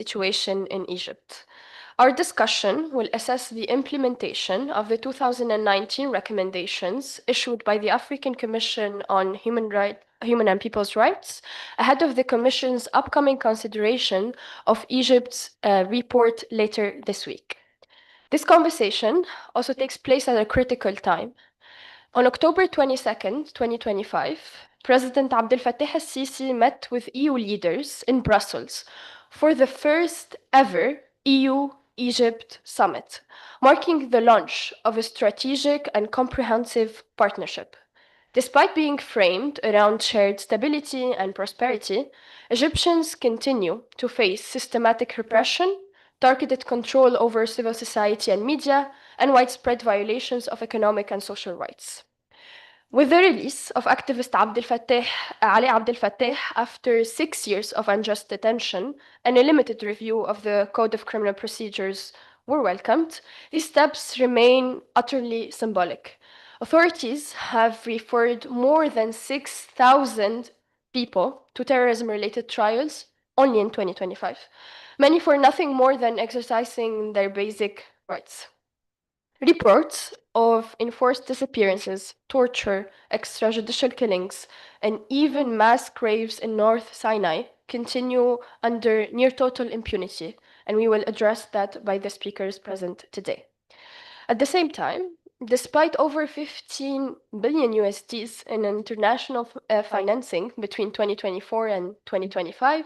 situation in Egypt. Our discussion will assess the implementation of the 2019 recommendations issued by the African Commission on Human and People's Rights ahead of the Commission's upcoming consideration of Egypt's report later this week. This conversation also takes place at a critical time. On October 22nd, 2025, President Abdel Fattah al-Sisi met with EU leaders in Brussels for the first ever EU-Egypt summit, marking the launch of a strategic and comprehensive partnership. Despite being framed around shared stability and prosperity, Egyptians continue to face systematic repression, targeted control over civil society and media, and widespread violations of economic and social rights. With the release of activist Ali Abdel Fattah after 6 years of unjust detention and a limited review of the Code of Criminal Procedures were welcomed, these steps remain utterly symbolic. Authorities have referred more than 6,000 people to terrorism-related trials only in 2025, many for nothing more than exercising their basic rights. Reports of enforced disappearances, torture, extrajudicial killings, and even mass graves in North Sinai continue under near total impunity, and we will address that by the speakers present today. At the same time, despite over 15 billion USDs in international financing between 2024 and 2025,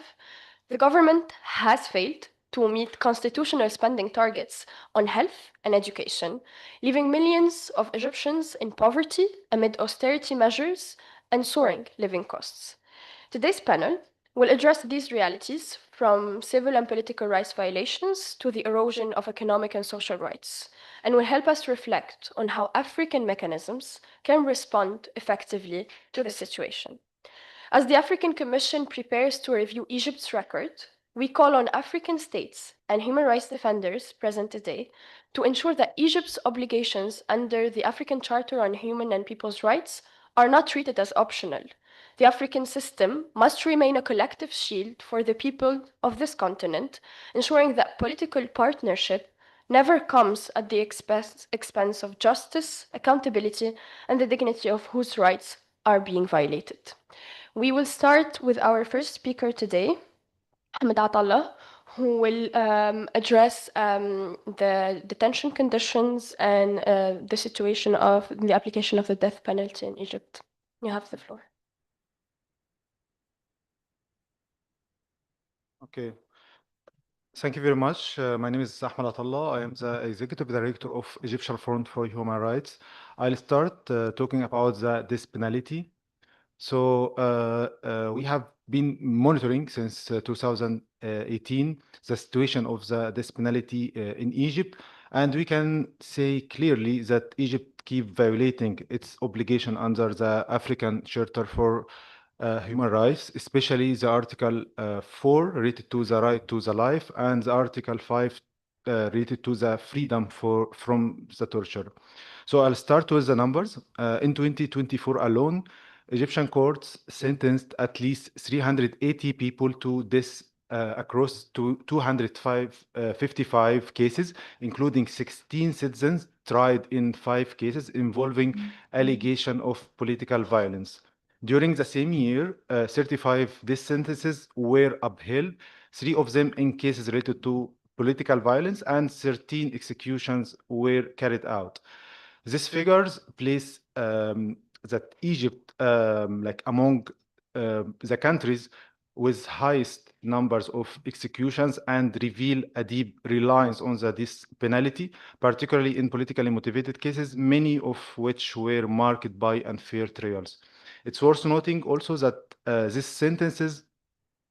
the government has failed to meet constitutional spending targets on health and education, leaving millions of Egyptians in poverty amid austerity measures and soaring living costs. Today's panel will address these realities from civil and political rights violations to the erosion of economic and social rights, and will help us reflect on how African mechanisms can respond effectively to the situation. As the African Commission prepares to review Egypt's record, we call on African states and human rights defenders present today to ensure that Egypt's obligations under the African Charter on Human and People's Rights are not treated as optional. The African system must remain a collective shield for the people of this continent, ensuring that political partnership never comes at the expense of justice, accountability, and the dignity of whose rights are being violated. We will start with our first speaker today, Ahmed Atallah, who will address the detention conditions and the situation of the application of the death penalty in Egypt. You have the floor. Okay. Thank you very much. My name is Ahmed Atallah. I am the Executive Director of Egyptian Front for Human Rights. I'll start talking about the death penalty. So we have been monitoring since 2018 the situation of the death penalty in Egypt, and we can say clearly that Egypt keeps violating its obligation under the African Charter for Human Rights, especially the Article 4 related to the right to the life and the Article 5 related to the freedom from the torture. So I'll start with the numbers. In 2024 alone, Egyptian courts sentenced at least 380 people to death across 255 cases, including 16 citizens tried in 5 cases involving allegation of political violence. During the same year, 35 death sentences were upheld, 3 of them in cases related to political violence, and 13 executions were carried out. These figures place that Egypt, like among the countries with highest numbers of executions, and reveal a deep reliance on the death penalty, particularly in politically motivated cases, many of which were marked by unfair trials. It's worth noting also that these sentences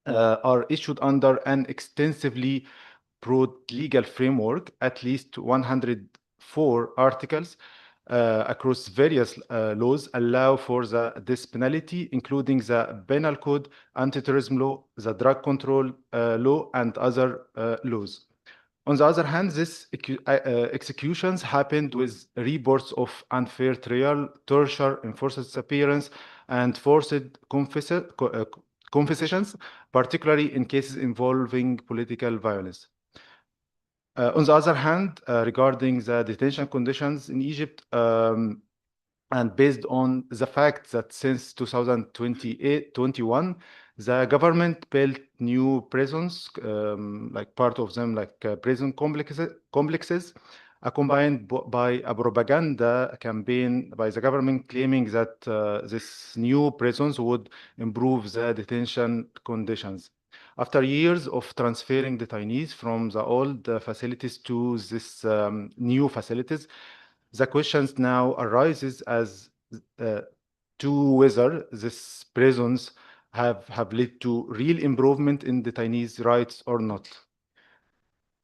are issued under an extensively broad legal framework, at least 104 articles across various laws allow for the death penalty, including the Penal Code, Anti-Terrorism Law, the Drug Control Law, and other laws. On the other hand, these executions happened with reports of unfair trial, torture, enforced disappearance, and forced confessions, particularly in cases involving political violence. On the other hand, regarding the detention conditions in Egypt, and based on the fact that since 2021, the government built new prisons, like part of them, like prison complexes, accompanied by a propaganda campaign by the government claiming that these new prisons would improve the detention conditions. After years of transferring detainees from the old facilities to these new facilities, the questions now arises as uh, to whether these prisons have led to real improvement in detainees' rights or not.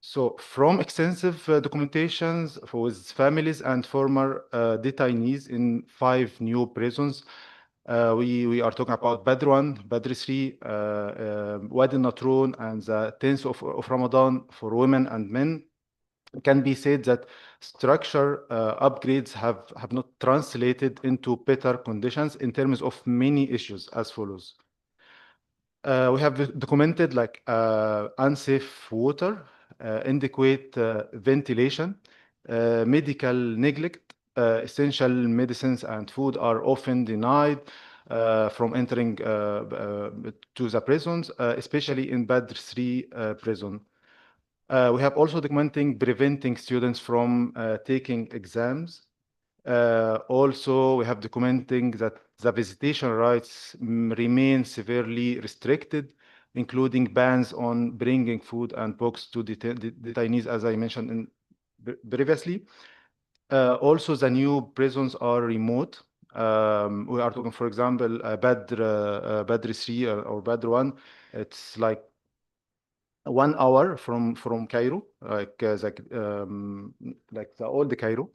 So, from extensive documentations with families and former detainees in 5 new prisons, we are talking about Badr 1, Badr 3, Wadi Natrun, and the 10th of Ramadan for women and men. It can be said that structure upgrades have not translated into better conditions in terms of many issues as follows. We have documented like unsafe water, inadequate ventilation, medical neglect, essential medicines and food are often denied from entering to the prisons, especially in Badr 3 prison. We have also documenting preventing students from taking exams. Also, we have documenting that the visitation rights remain severely restricted, including bans on bringing food and books to detainees, as I mentioned previously. Also, the new prisons are remote. We are talking, for example, Badr 3 or Badr 1. It's like 1 hour from Cairo, like the old Cairo,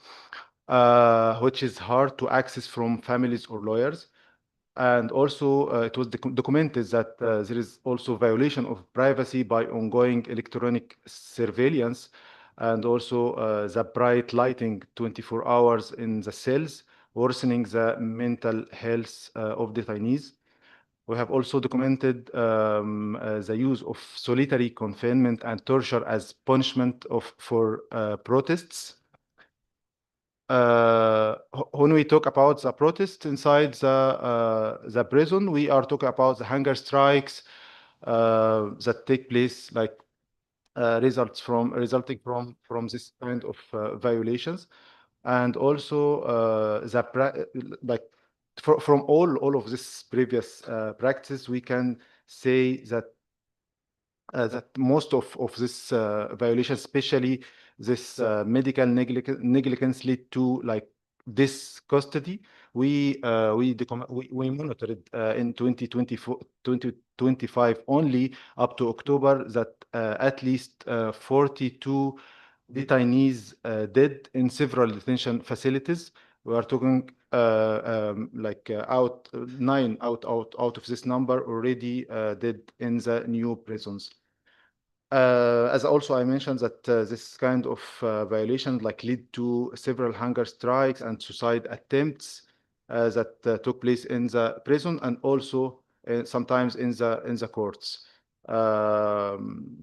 which is hard to access from families or lawyers. And also, it was documented that there is also violation of privacy by ongoing electronic surveillance, and also the bright lighting 24 hours in the cells, worsening the mental health of detainees. We have also documented the use of solitary confinement and torture as punishment for protests. When we talk about the protests inside the prison, we are talking about the hunger strikes that take place, like resulting from this kind of violations, and also like from all of this previous practice, we can say that most of this violation, especially this medical negligence, lead to like this custody. We monitored in 2024, 2025 only up to October that at least 42 detainees dead in several detention facilities. We are talking like out 9 out of this number already dead in the new prisons. As also I mentioned that this kind of violation like lead to several hunger strikes and suicide attempts that took place in the prison and also sometimes in the courts,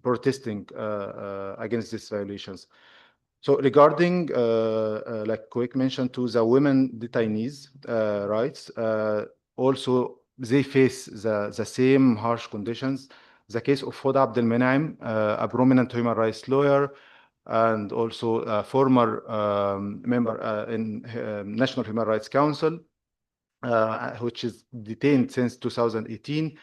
protesting against these violations. So regarding like quick mention to the women detainees rights, also they face the same harsh conditions. The case of Hoda Abdel Menaim, a prominent human rights lawyer, and also a former member in National Human Rights Council, which is detained since 2018.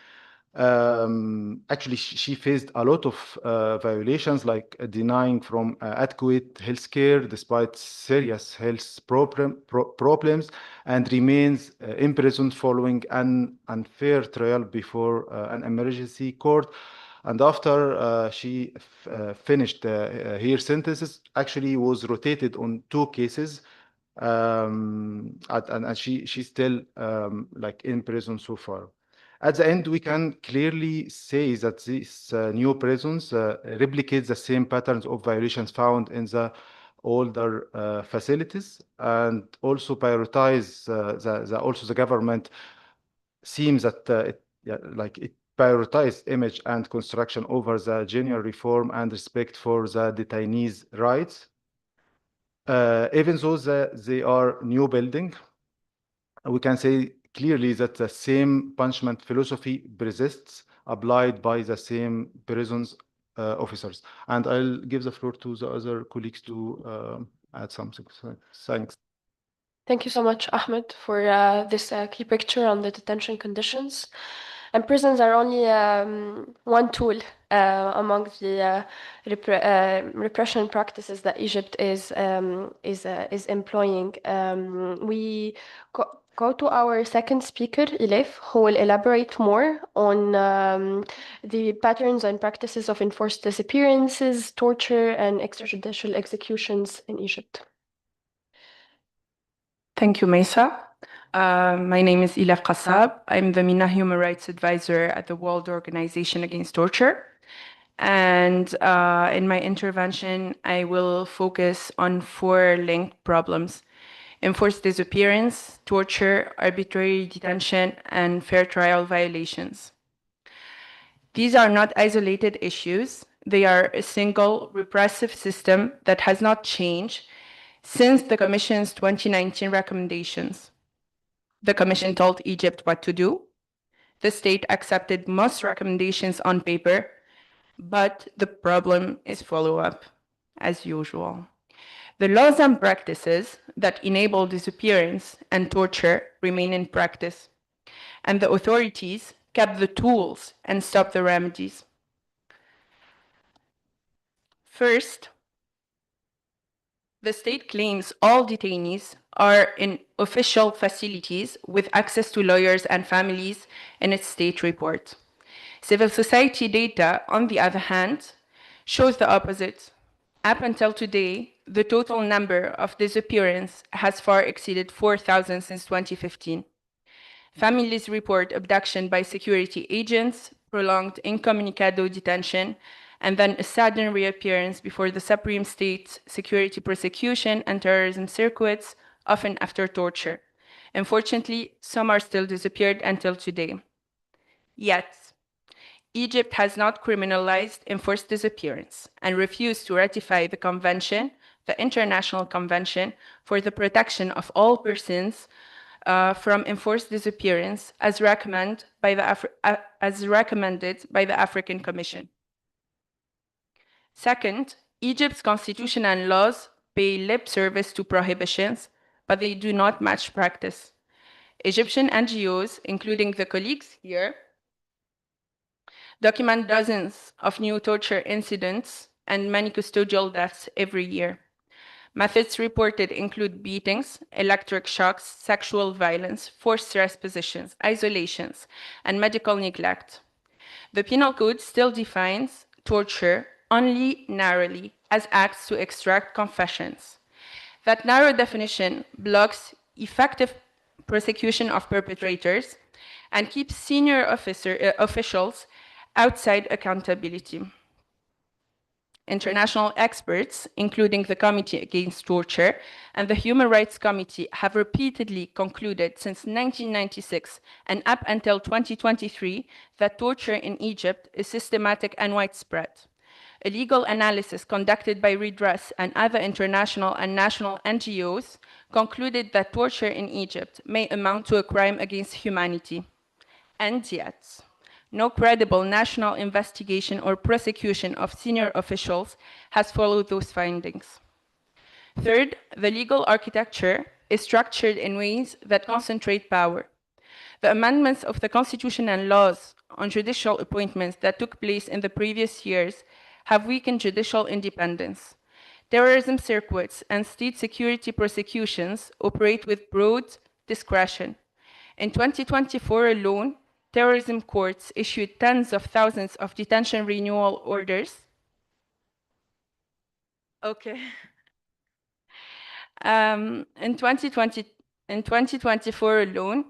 Actually, she faced a lot of violations, like denying from adequate health care despite serious health problems, and remains imprisoned following an unfair trial before an emergency court. And after she finished her sentences, actually was rotated on 2 cases, and she's still like in prison so far. At the end, we can clearly say that these new prisons replicate the same patterns of violations found in the older facilities, and also prioritize also the government seems that it, yeah, like it prioritize image and construction over the genuine reform and respect for the detainees' rights. Even though they are new building, we can say clearly that the same punishment philosophy persists, applied by the same prisons officers. And I'll give the floor to the other colleagues to add something. Thanks. Thank you so much, Ahmed, for this key picture on the detention conditions. And prisons are only one tool among the repression practices that Egypt is employing. We go to our second speaker, Elif, who will elaborate more on the patterns and practices of enforced disappearances, torture, and extrajudicial executions in Egypt. Thank you, Mesa. My name is Ilaf Qassab. I'm the MENA Human Rights Advisor at the World Organization Against Torture. And in my intervention, I will focus on 4 linked problems: enforced disappearance, torture, arbitrary detention, and fair trial violations. These are not isolated issues. They are a single repressive system that has not changed since the Commission's 2019 recommendations. The Commission told Egypt what to do. The state accepted most recommendations on paper, but the problem is follow-up, as usual. The laws and practices that enable disappearance and torture remain in practice, and the authorities kept the tools and stopped the remedies. First, the state claims all detainees are in official facilities with access to lawyers and families in its state report. Civil society data, on the other hand, shows the opposite. Up until today, the total number of disappearances has far exceeded 4,000 since 2015. Families report abduction by security agents, prolonged incommunicado detention, and then a sudden reappearance before the Supreme State security prosecution and terrorism circuits, often after torture. Unfortunately, some are still disappeared until today. Yet, Egypt has not criminalized enforced disappearance and refused to ratify the convention, the International Convention for the Protection of All Persons from Enforced Disappearance, as recommended by the African Commission. Second, Egypt's constitution and laws pay lip service to prohibitions, but they do not match practice. Egyptian NGOs, including the colleagues here, document dozens of new torture incidents and many custodial deaths every year. Methods reported include beatings, electric shocks, sexual violence, forced rest positions, isolations, and medical neglect. The Penal Code still defines torture only narrowly as acts to extract confessions. That narrow definition blocks effective prosecution of perpetrators and keeps senior officials outside accountability. International experts, including the Committee Against Torture and the Human Rights Committee, have repeatedly concluded since 1996 and up until 2023 that torture in Egypt is systematic and widespread. A legal analysis conducted by Redress and other international and national NGOs concluded that torture in Egypt may amount to a crime against humanity. And yet, no credible national investigation or prosecution of senior officials has followed those findings. Third, the legal architecture is structured in ways that concentrate power. The amendments of the Constitution and laws on judicial appointments that took place in the previous years have weakened judicial independence. Terrorism circuits and state security prosecutions operate with broad discretion. In 2024 alone, terrorism courts issued tens of thousands of detention renewal orders. Okay. In 2024 alone,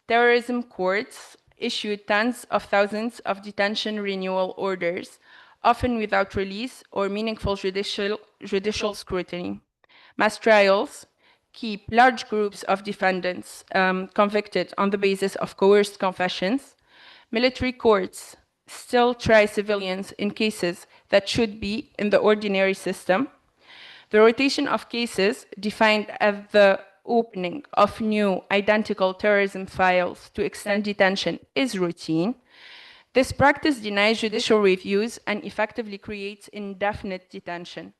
terrorism courts issued tens of thousands of detention renewal orders, often without release or meaningful judicial scrutiny. Mass trials keep large groups of defendants convicted on the basis of coerced confessions. Military courts still try civilians in cases that should be in the ordinary system. The rotation of cases, defined as the opening of new identical terrorism files to extend detention, is routine. This practice denies judicial reviews and effectively creates indefinite detention.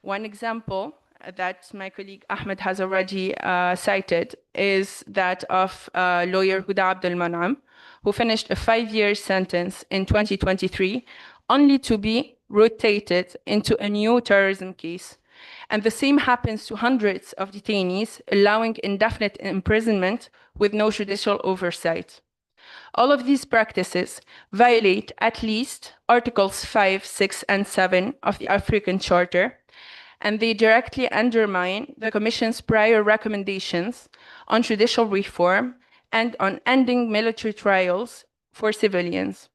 One example that my colleague Ahmed has already cited is that of lawyer Huda Abdel Manam, who finished a 5-year sentence in 2023, only to be rotated into a new terrorism case. And the same happens to hundreds of detainees, allowing indefinite imprisonment with no judicial oversight. All of these practices violate at least Articles 5, 6, and 7 of the African Charter, and they directly undermine the Commission's prior recommendations on judicial reform and on ending military trials for civilians.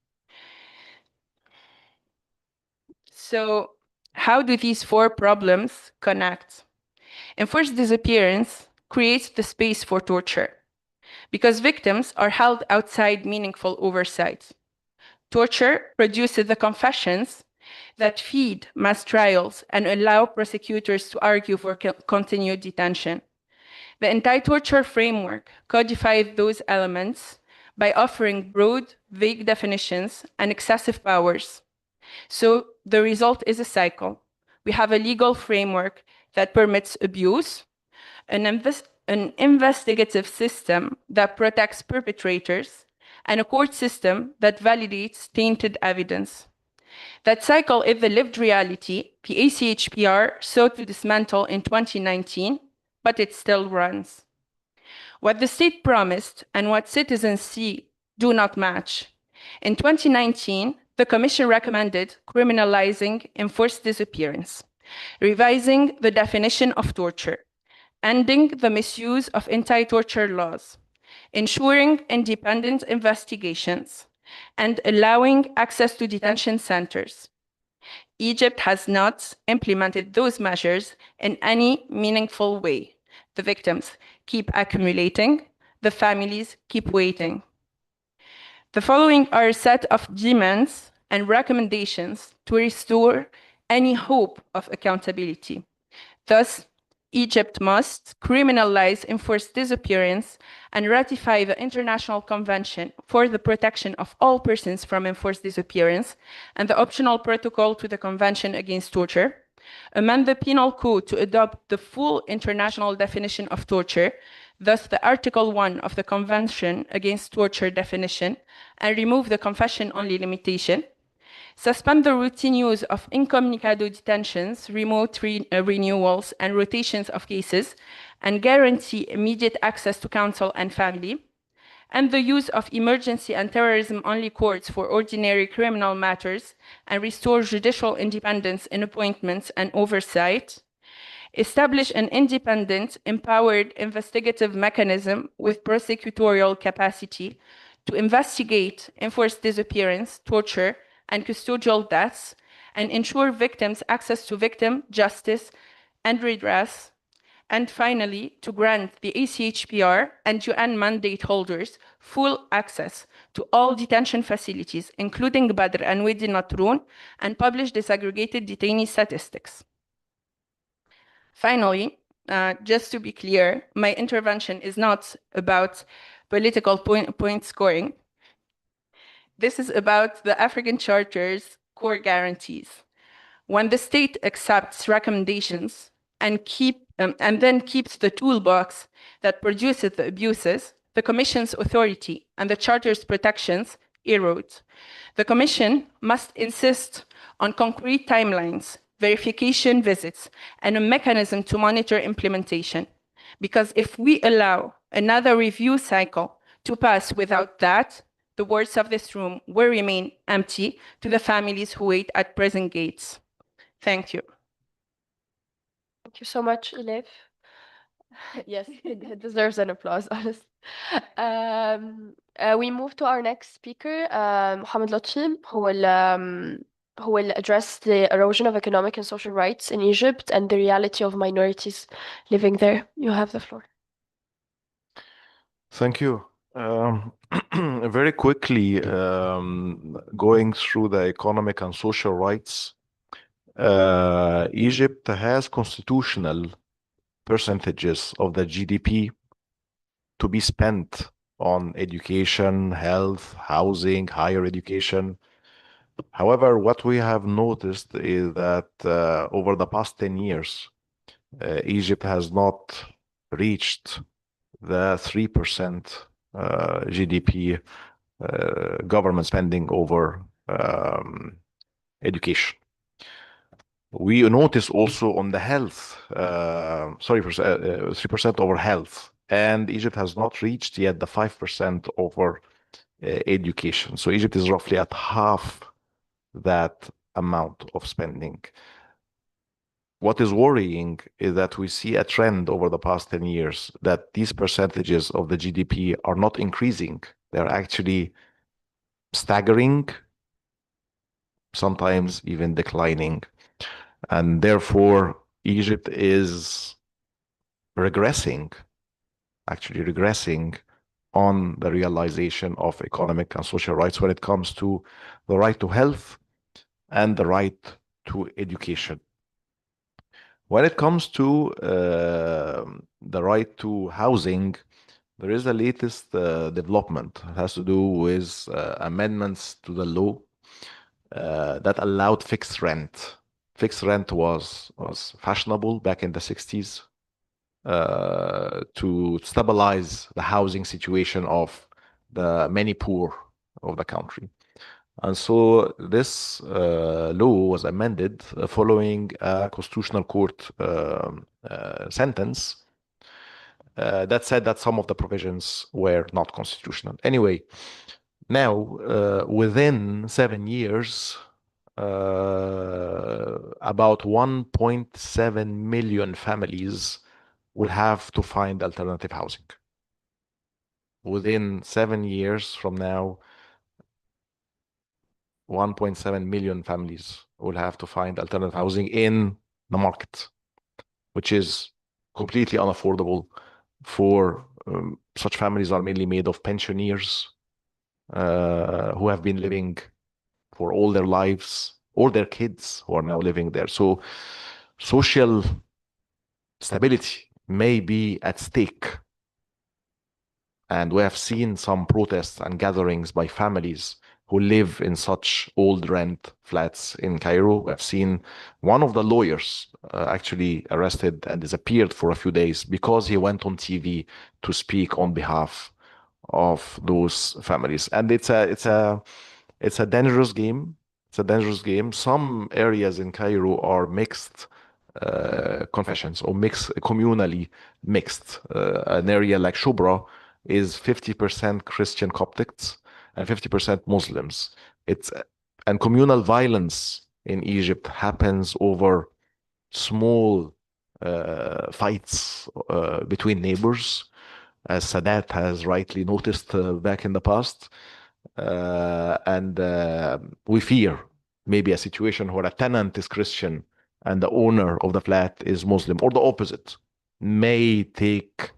So, how do these 4 problems connect? Enforced disappearance creates the space for torture, because victims are held outside meaningful oversight. Torture produces the confessions that feed mass trials and allow prosecutors to argue for continued detention. The anti-torture framework codifies those elements by offering broad, vague definitions and excessive powers. So the result is a cycle. We have a legal framework that permits abuse, an investigative system that protects perpetrators, and a court system that validates tainted evidence. That cycle is the lived reality the ACHPR sought to dismantle in 2019, but it still runs. What the state promised and what citizens see do not match. In 2019, the Commission recommended criminalizing enforced disappearance, revising the definition of torture, ending the misuse of anti-torture laws, ensuring independent investigations, and allowing access to detention centers. Egypt has not implemented those measures in any meaningful way. The victims keep accumulating, the families keep waiting. The following are a set of demands and recommendations to restore any hope of accountability. Thus, Egypt must criminalize enforced disappearance and ratify the International Convention for the Protection of All Persons from Enforced Disappearance and the optional protocol to the Convention Against Torture, amend the Penal Code to adopt the full international definition of torture, thus the Article 1 of the Convention Against Torture definition, and remove the confession-only limitation, suspend the routine use of incommunicado detentions, remote renewals, and rotations of cases, and guarantee immediate access to counsel and family, and the use of emergency and terrorism-only courts for ordinary criminal matters, and restore judicial independence in appointments and oversight, establish an independent, empowered investigative mechanism with prosecutorial capacity to investigate enforced disappearance, torture, and custodial deaths, and ensure victims access to victim justice and redress, and finally, to grant the ACHPR and UN mandate holders full access to all detention facilities, including Badr and Wadi Natrun, and publish disaggregated detainee statistics. Finally, just to be clear, my intervention is not about political point scoring. This is about the African Charter's core guarantees. When the state accepts recommendations and then keeps the toolbox that produces the abuses, the Commission's authority and the Charter's protections erode. The Commission must insist on concrete timelines, verification visits, and a mechanism to monitor implementation. Because if we allow another review cycle to pass without that, the words of this room will remain empty to the families who wait at prison gates. Thank you. Thank you so much, Elif. Yes, it deserves an applause, honestly. We move to our next speaker, Mohamed Lotfi, who will address the erosion of economic and social rights in Egypt and the reality of minorities living there. You have the floor. Thank you. Um, Very quickly, going through the economic and social rights, Egypt has constitutional percentages of the GDP to be spent on education, health, housing, higher education. However, what we have noticed is that over the past 10 years, Egypt has not reached the 3% GDP government spending over education. We notice also on the health, 3% over health, and Egypt has not reached yet the 5% over education. So Egypt is roughly at half that amount of spending. What is worrying is that we see a trend over the past 10 years that these percentages of the GDP are not increasing. They're actually staggering, sometimes even declining. And therefore, Egypt is regressing, actually regressing on the realization of economic and social rights when it comes to the right to health and the right to education. When it comes to the right to housing, there is a latest development. It has to do with amendments to the law that allowed fixed rent. Fixed rent was fashionable back in the 60s to stabilize the housing situation of the many poor of the country. And so this law was amended following a constitutional court sentence that said that some of the provisions were not constitutional. Anyway, now within 7 years, about 1.7 million families will have to find alternative housing. Within 7 years from now, 1.7 million families will have to find alternative housing in the market, which is completely unaffordable for such families are mainly made of pensioners who have been living for all their lives, or their kids who are now living there. So social stability may be at stake. And we have seen some protests and gatherings by families who live in such old rent flats in Cairo. We have seen one of the lawyers actually arrested and disappeared for a few days because he went on TV to speak on behalf of those families. And it's a dangerous game. It's a dangerous game. Some areas in Cairo are mixed confessions or mixed communally mixed. An area like Shubra is 50% Christian Coptics and 50% Muslims. It's and communal violence in Egypt happens over small fights between neighbors, as Sadat has rightly noticed back in the past. And we fear maybe a situation where a tenant is Christian and the owner of the flat is Muslim, or the opposite, may take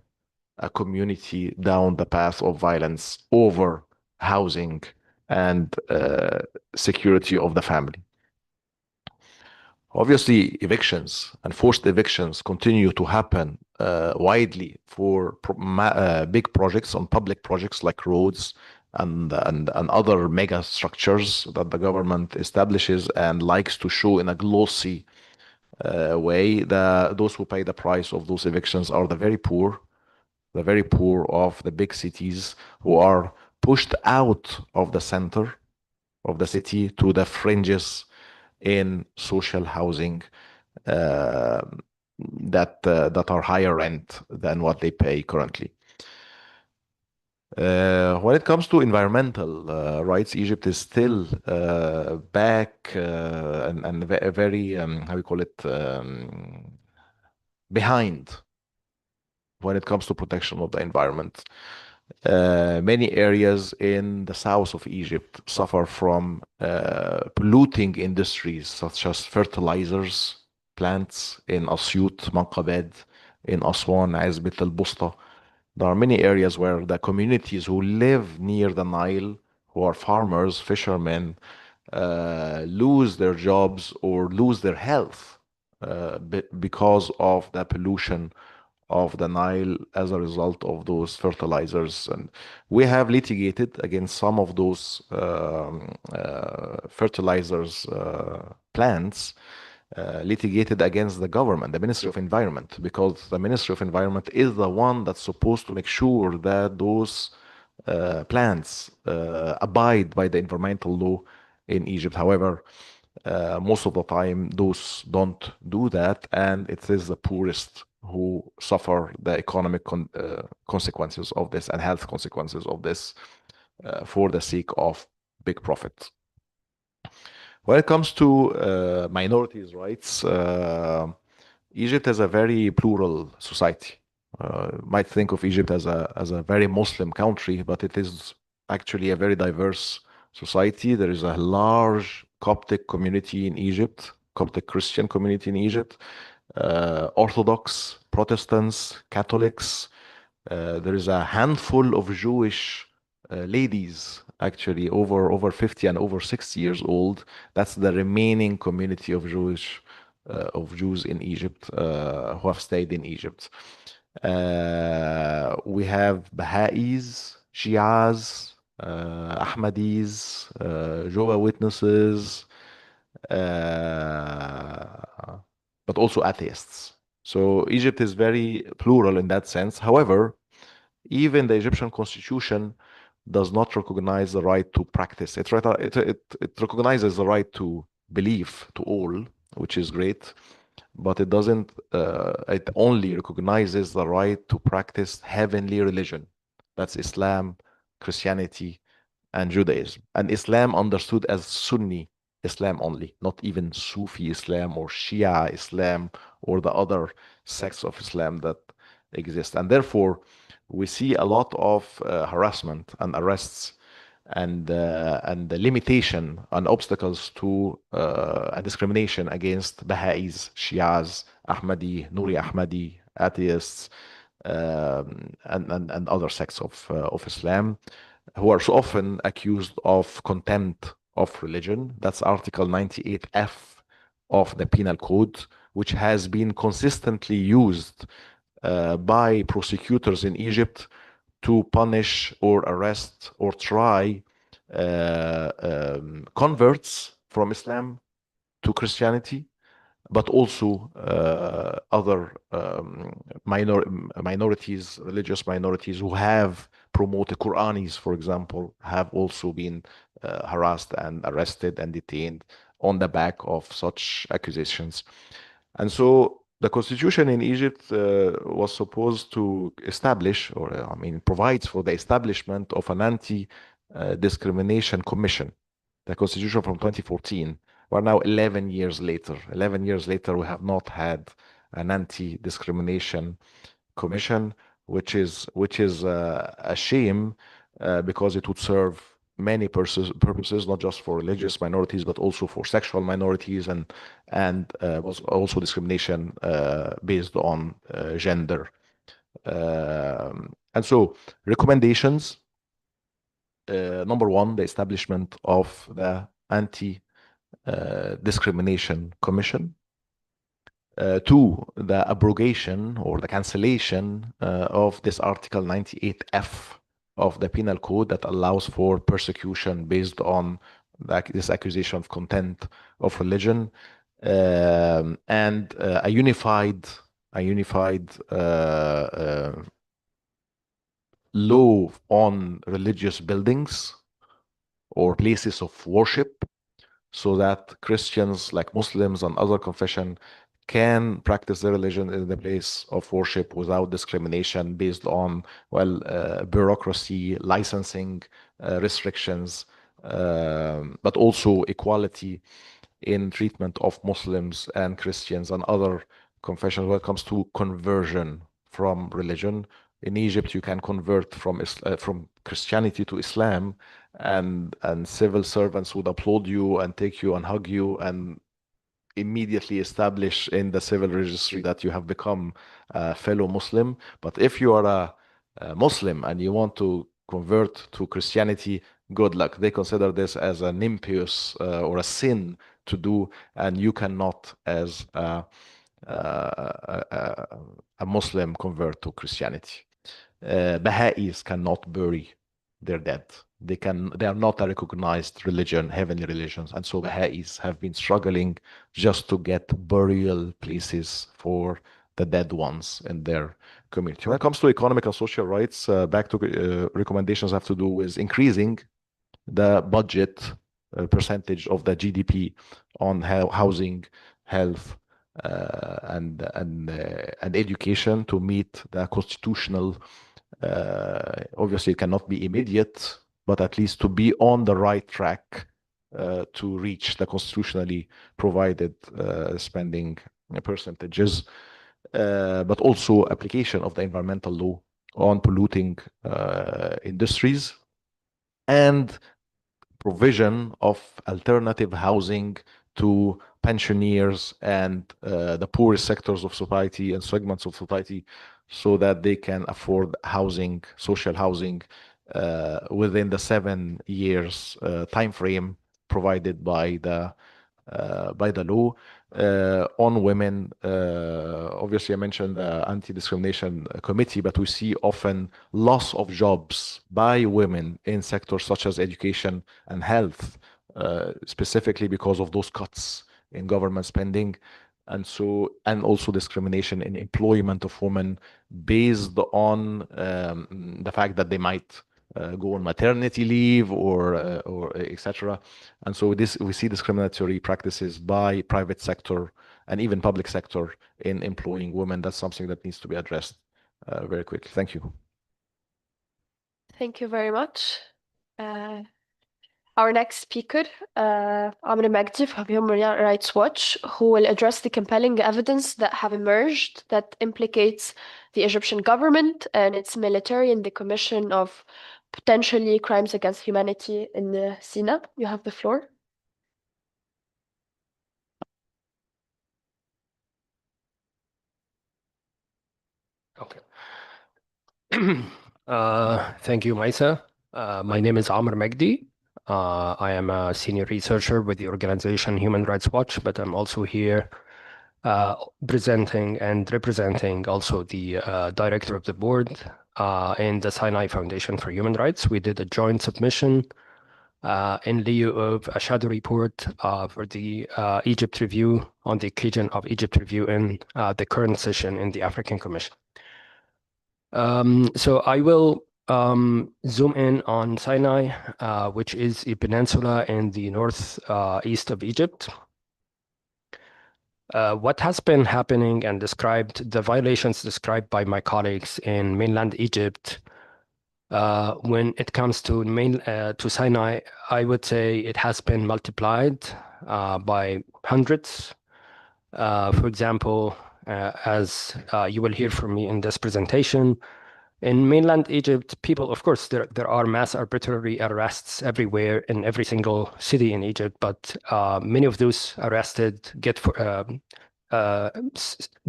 a community down the path of violence over housing and security of the family. Obviously, evictions and forced evictions continue to happen widely for big projects on public projects like roads and other mega structures that the government establishes and likes to show in a glossy way. Those who pay the price of those evictions are the very poor of the big cities who are pushed out of the center of the city to the fringes in social housing uh, that are higher rent than what they pay currently. When it comes to environmental rights, Egypt is still back and very how we call it behind when it comes to protection of the environment. Many areas in the south of Egypt suffer from polluting industries such as fertilizers plants in Asyut, Manqabad, in Aswan, Azbit al-Busta. There are many areas where the communities who live near the Nile, who are farmers, fishermen, lose their jobs or lose their health because of the pollution of the Nile as a result of those fertilizers. And we have litigated against some of those fertilizers plants, litigated against the government, the Ministry of Environment, because the Ministry of Environment is the one that's supposed to make sure that those plants abide by the environmental law in Egypt. However, most of the time, those don't do that, and it is the poorest who suffer the economic consequences of this and health consequences of this for the sake of big profit. When it comes to minorities' rights, Egypt is a very plural society. Might think of Egypt as a very Muslim country, but it is actually a very diverse society. There is a large Coptic community in Egypt, Coptic Christian community in Egypt, Orthodox, Protestants, Catholics. There is a handful of Jewish ladies, actually over 50 and over 60 years old. That's the remaining community of Jews in Egypt who have stayed in Egypt. We have Baha'is, Shias, Ahmadis, Jehovah Witnesses, but also atheists. So Egypt is very plural in that sense. However, even the Egyptian constitution does not recognize the right to practice. It recognizes the right to belief to all, which is great, but it doesn't. It only recognizes the right to practice heavenly religion. That's Islam, Christianity, and Judaism. And Islam understood as Sunni Islam only, not even Sufi Islam or Shia Islam or the other sects of Islam that exist. And therefore, we see a lot of harassment and arrests and the limitation and obstacles to and discrimination against Baha'is, Shias, Ahmadi, Nuri Ahmadi, atheists, and other sects of Islam, who are so often accused of contempt of religion. That's Article 98F of the Penal Code, which has been consistently used by prosecutors in Egypt to punish or arrest or try converts from Islam to Christianity, but also other minorities, religious minorities who have promoted Quranis, for example, have also been harassed and arrested and detained on the back of such accusations. And so the constitution in Egypt was supposed to establish, or I mean, provides for the establishment of an anti-discrimination commission. The constitution from 2014. We're now 11 years later. 11 years later, we have not had an anti-discrimination commission, which is a shame because it would serve many purposes, not just for religious minorities, but also for sexual minorities and was also discrimination based on gender. And so recommendations, number one, the establishment of the anti-discrimination commission. Two, the abrogation or the cancellation of this Article 98F of the Penal Code that allows for persecution based on this accusation of contempt of religion, and a unified law on religious buildings or places of worship, so that Christians, like Muslims and other confession, can practice their religion in the place of worship without discrimination based on, bureaucracy, licensing restrictions, but also equality in treatment of Muslims and Christians and other confessions when it comes to conversion from religion. In Egypt, you can convert from Christianity to Islam, and civil servants would applaud you and take you and hug you and immediately establish in the civil registry that you have become a fellow Muslim. But if you are Muslim and you want to convert to Christianity, good luck. They consider this as an impious or a sin to do, and you cannot, as a Muslim, convert to Christianity. Baha'is cannot bury their dead. They are not a recognized religion, heavenly religions, and so Baha'is have been struggling just to get burial places for the dead ones in their community. When it comes to economic and social rights, back to recommendations have to do with increasing the budget percentage of the GDP on housing, health, and education to meet the constitutional. Obviously, it cannot be immediate, but at least to be on the right track to reach the constitutionally provided spending percentages, but also application of the environmental law on polluting industries and provision of alternative housing to pensioners and the poorest sectors of society and segments of society so that they can afford housing, social housing, within the 7 years time frame provided by the law. On women, obviously I mentioned the anti-discrimination committee, but we see often loss of jobs by women in sectors such as education and health, specifically because of those cuts in government spending. And also discrimination in employment of women based on the fact that they might go on maternity leave or etc. And so we see discriminatory practices by private sector and even public sector in employing women. That's something that needs to be addressed very quickly. Thank you. Thank you very much. Our next speaker, Amr Magdi from Human Rights Watch, who will address the compelling evidence that have emerged that implicates the Egyptian government and its military in the commission of potentially crimes against humanity in Sina. You have the floor. Okay. Thank you, Maisa. My name is Amr Magdi. I am a senior researcher with the organization Human Rights Watch, but I'm also here presenting and representing also the director of the board in the Sinai Foundation for Human Rights. We did a joint submission in lieu of a shadow report for the Egypt review on the occasion of Egypt review in the current session in the African Commission. So I will zoom in on Sinai, which is a peninsula in the northeast of Egypt. What has been happening and described, the violations described by my colleagues in mainland Egypt, when it comes to Sinai, I would say it has been multiplied by hundreds. For example, as you will hear from me in this presentation, in mainland Egypt, people, of course, there are mass arbitrary arrests everywhere in every single city in Egypt, but many of those arrested get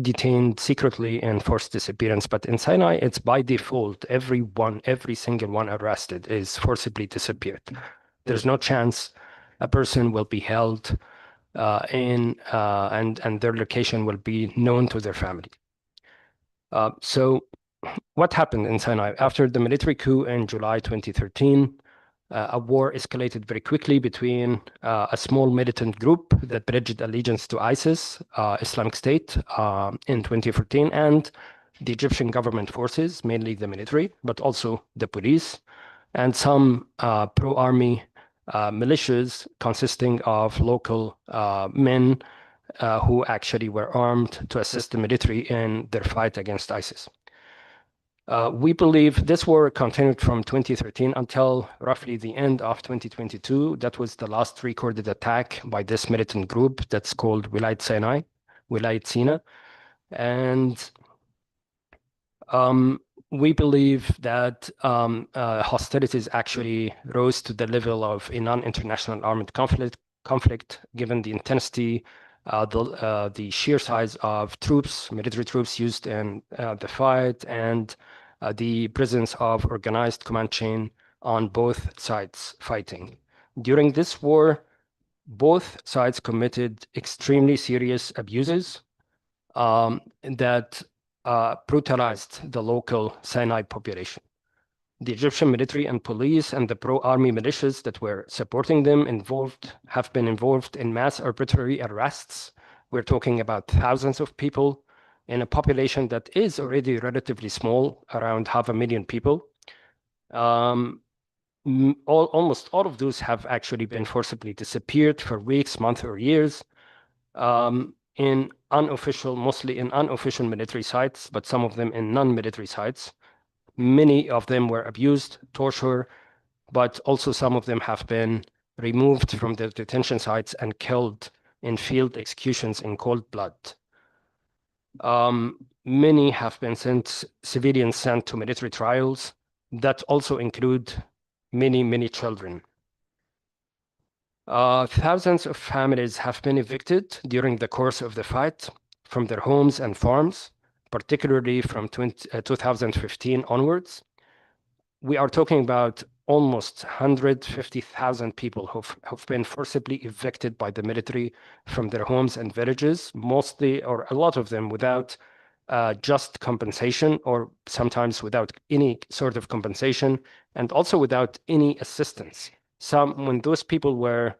detained secretly and forced disappearance. But in Sinai, it's by default, every single one arrested is forcibly disappeared. There's no chance a person will be held and their location will be known to their family. So what happened in Sinai? After the military coup in July 2013, a war escalated very quickly between a small militant group that pledged allegiance to ISIS, Islamic State, in 2014, and the Egyptian government forces, mainly the military, but also the police, and some pro-army militias consisting of local men who actually were armed to assist the military in their fight against ISIS. We believe this war continued from 2013 until roughly the end of 2022. That was the last recorded attack by this militant group that's called Wilayat Sina. And we believe that hostilities actually rose to the level of a non-international armed conflict, given the intensity, the sheer size of military troops used in the fight, and the presence of organized command chain on both sides fighting. During this war, both sides committed extremely serious abuses that brutalized the local Sinai population. The Egyptian military and police and the pro-army militias that were supporting them have been involved in mass arbitrary arrests. We're talking about thousands of people in a population that is already relatively small, around 500,000 people. Almost all of those have actually been forcibly disappeared for weeks, months, or years in mostly in unofficial military sites, but some of them in non-military sites. Many of them were abused, tortured, but also some of them have been removed from their detention sites and killed in field executions in cold blood. Many have been civilians sent to military trials that also include many children. Thousands of families have been evicted during the course of the fight from their homes and farms, particularly from 2015 onwards. We are talking about almost 150,000 people who've been forcibly evicted by the military from their homes and villages, mostly or a lot of them without just compensation, or sometimes without any sort of compensation, and also without any assistance. When those people were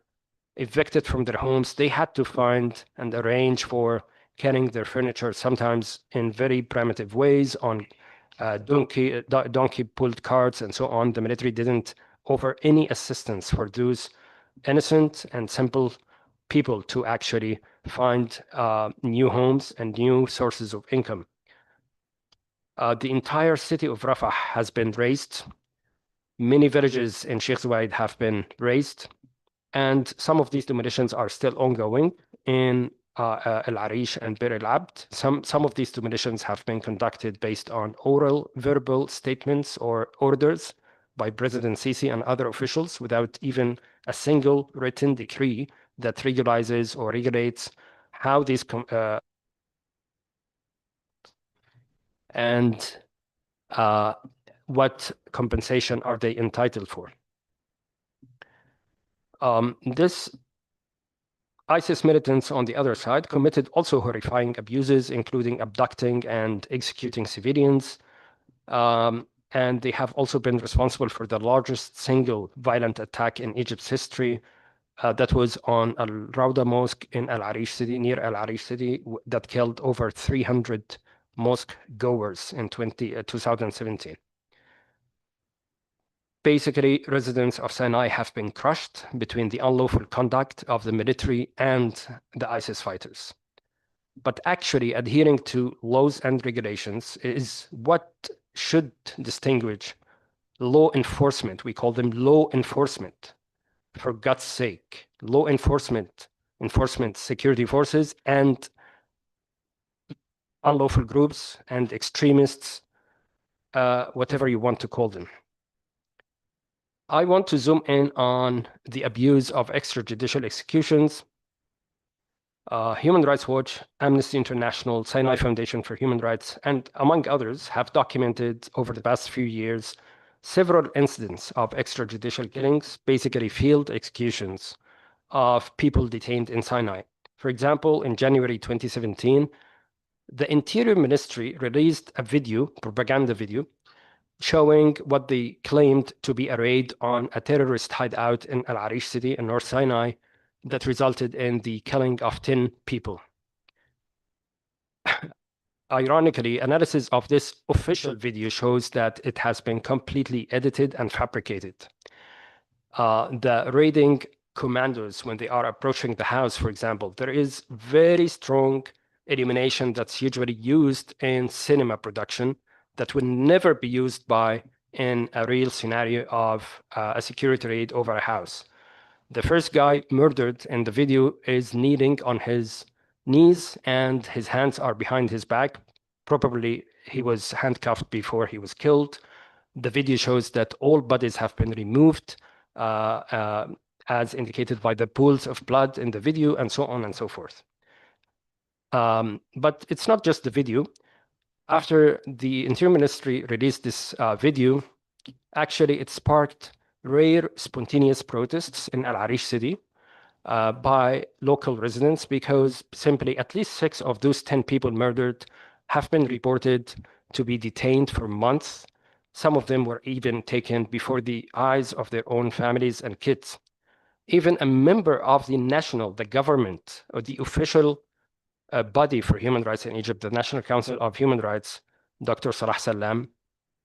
evicted from their homes, they had to find and arrange for carrying their furniture, sometimes in very primitive ways, on donkey pulled carts and so on. The military didn't offer any assistance for those innocent and simple people to actually find new homes and new sources of income. The entire city of Rafah has been razed. Many villages in Sheikh Zayed have been razed, and some of these demolitions are still ongoing in El Arish and Bir El Abd. Some of these demolitions have been conducted based on verbal statements or orders by President Sisi and other officials without even a single written decree that regulates how these and what compensation are they entitled for. This ISIS militants, on the other side, committed also horrifying abuses, including abducting and executing civilians. And they have also been responsible for the largest single violent attack in Egypt's history. That was on Al Rawda Mosque in Al Arish City, near Al Arish City, that killed over 300 mosque goers in 2017. Basically, residents of Sinai have been crushed between the unlawful conduct of the military and the ISIS fighters. But actually, adhering to laws and regulations is what should distinguish law enforcement. We call them law enforcement, for God's sake. Law enforcement, security forces, and unlawful groups and extremists, whatever you want to call them. I want to zoom in on the abuse of extrajudicial executions. Human Rights Watch, Amnesty International, Sinai Foundation for Human Rights, and among others have documented over the past few years several incidents of extrajudicial killings, basically field executions of people detained in Sinai. For example, in January 2017, the Interior Ministry released a propaganda video, showing what they claimed to be a raid on a terrorist hideout in Al Arish City in North Sinai that resulted in the killing of 10 people. Ironically, analysis of this official video shows that it has been completely edited and fabricated. The raiding commandos, when they are approaching the house, for example, there is very strong illumination that's usually used in cinema production that would never be used in a real scenario of a security raid over a house. The first guy murdered in the video is kneeling on his knees and his hands are behind his back. Probably he was handcuffed before he was killed. The video shows that all bodies have been removed, as indicated by the pools of blood in the video, and so on and so forth. But it's not just the video. After the Interior Ministry released this video, actually it sparked rare spontaneous protests in Al Arish city by local residents, because simply at least 6 of those 10 people murdered have been reported to be detained for months. Some of them were even taken before the eyes of their own families and kids. Even a member of the government, or the official body for human rights in Egypt, the National Council of Human Rights, Dr. Salah Salam,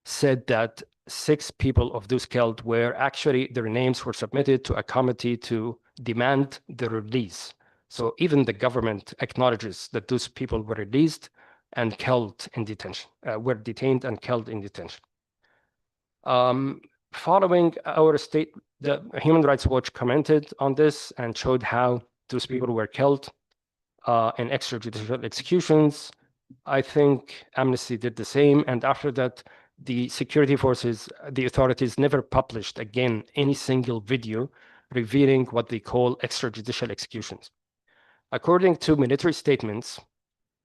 said that 6 people of those killed were actually, their names were submitted to a committee to demand the release. So even the government acknowledges that those people were released and killed in detention, were detained and killed in detention. Following our state, the Human Rights Watch commented on this and showed how those people were killed in extrajudicial executions. I think Amnesty did the same. And after that, the security forces, the authorities never published again any single video revealing what they call extrajudicial executions. According to military statements,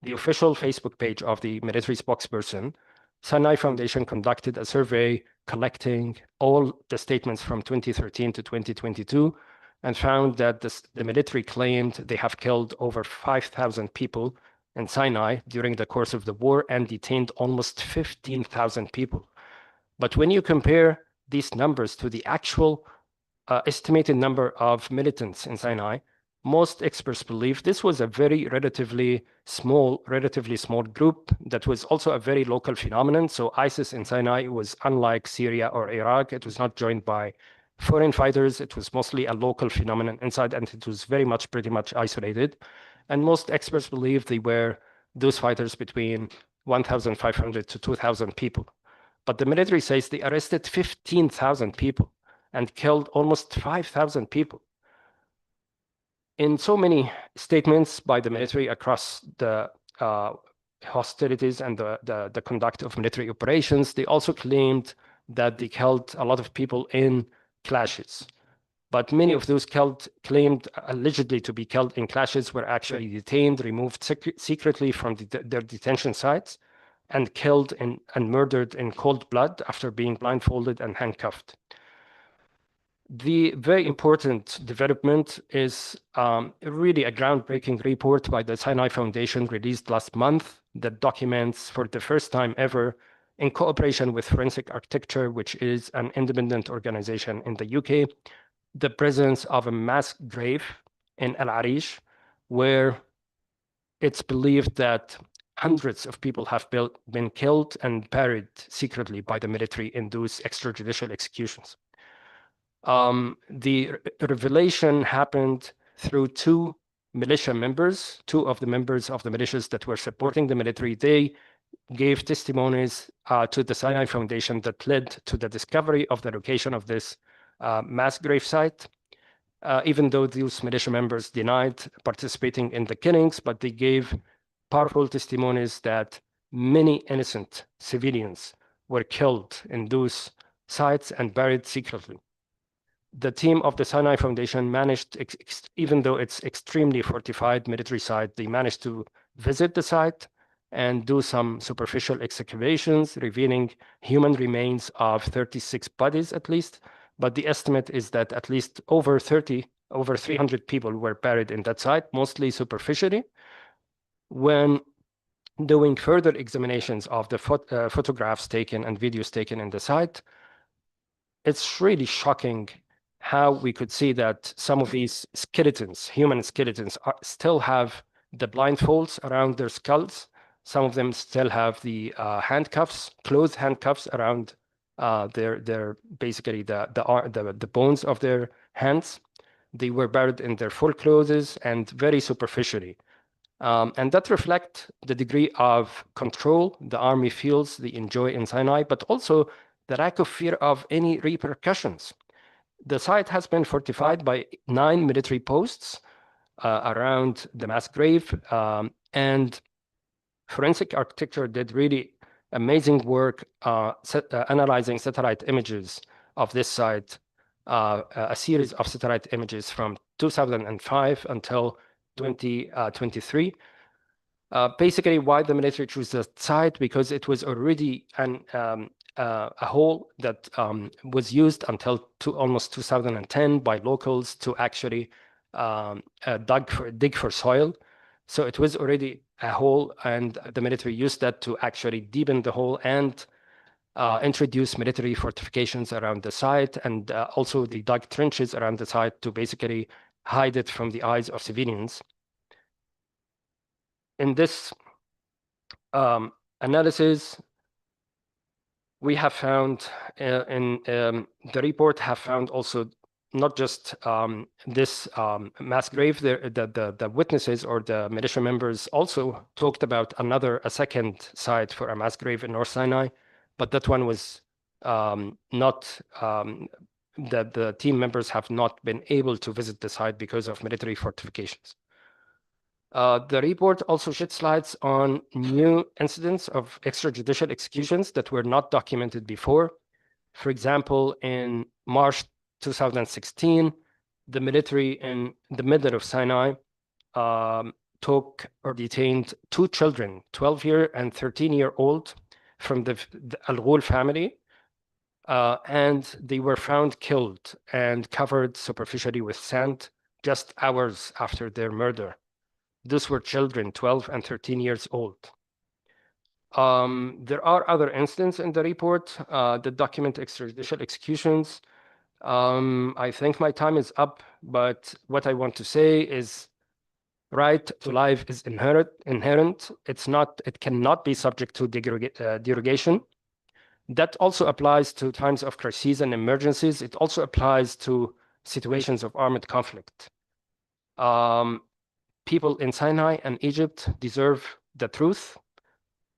the official Facebook page of the military spokesperson, Sinai Foundation conducted a survey collecting all the statements from 2013 to 2022 and found that the military claimed they have killed over 5,000 people in Sinai during the course of the war and detained almost 15,000 people. But when you compare these numbers to the actual estimated number of militants in Sinai, most experts believe this was a very relatively small group that was also a very local phenomenon. So ISIS in Sinai was unlike Syria or Iraq. It was not joined by foreign fighters. It was mostly a local phenomenon inside, and it was very much, pretty much isolated. And most experts believe they were those fighters between 1,500 to 2,000 people. But the military says they arrested 15,000 people and killed almost 5,000 people. In so many statements by the military across the hostilities and the conduct of military operations, they also claimed that they killed a lot of people in clashes. But many of those claimed allegedly to be killed in clashes were actually detained, removed secretly from their detention sites, and killed and murdered in cold blood after being blindfolded and handcuffed. The very important development is really a groundbreaking report by the Sinai Foundation released last month that documents for the first time ever, in cooperation with Forensic Architecture, which is an independent organization in the UK, the presence of a mass grave in Al Arish, where it's believed that hundreds of people have been killed and buried secretly by the military in those extrajudicial executions. The revelation happened through 2 militia members, 2 of the members of the militias that were supporting the military. They gave testimonies to the Sinai Foundation that led to the discovery of the location of this mass grave site, even though those militia members denied participating in the killings, but they gave powerful testimonies that many innocent civilians were killed in those sites and buried secretly. The team of the Sinai Foundation managed, even though it's extremely fortified military site, they managed to visit the site and do some superficial excavations, revealing human remains of 36 bodies at least. But the estimate is that at least over 300 people were buried in that site, mostly superficially. When doing further examinations of the photographs taken and videos taken in the site, it's really shocking how we could see that some of these skeletons, human skeletons, still have the blindfolds around their skulls. Some of them still have the handcuffs, closed handcuffs around their basically the bones of their hands. They were buried in their full clothes and very superficially. And that reflects the degree of control the army feels they enjoy in Sinai, but also the lack of fear of any repercussions. The site has been fortified by 9 military posts around the mass grave, and Forensic Architecture did really amazing work analyzing satellite images of this site, a series of satellite images from 2005 until 2023. Basically, why the military chose that site? Because it was already a hole that was used until almost 2010 by locals to actually dig for soil. So it was already a hole, and the military used that to actually deepen the hole and introduce military fortifications around the site, and also they dug trenches around the site to basically hide it from the eyes of civilians. In this analysis, we have found in the report have found also not just this mass grave. The witnesses or the militia members also talked about a second site for a mass grave in North Sinai, but that one was not. The team members have not been able to visit the site because of military fortifications. The report also sheds lights on new incidents of extrajudicial executions that were not documented before. For example, in March 2016, the military in the middle of Sinai took or detained two children, 12-year and 13-year-old, from the Al Ghul family, and they were found killed and covered superficially with sand just hours after their murder. Those were children, 12 and 13 years old. There are other incidents in the report that document extrajudicial executions. I think my time is up, but what I want to say is right to life is inherent. It cannot be subject to derogation. That also applies to times of crises and emergencies. It also applies to situations of armed conflict. People in Sinai and Egypt deserve the truth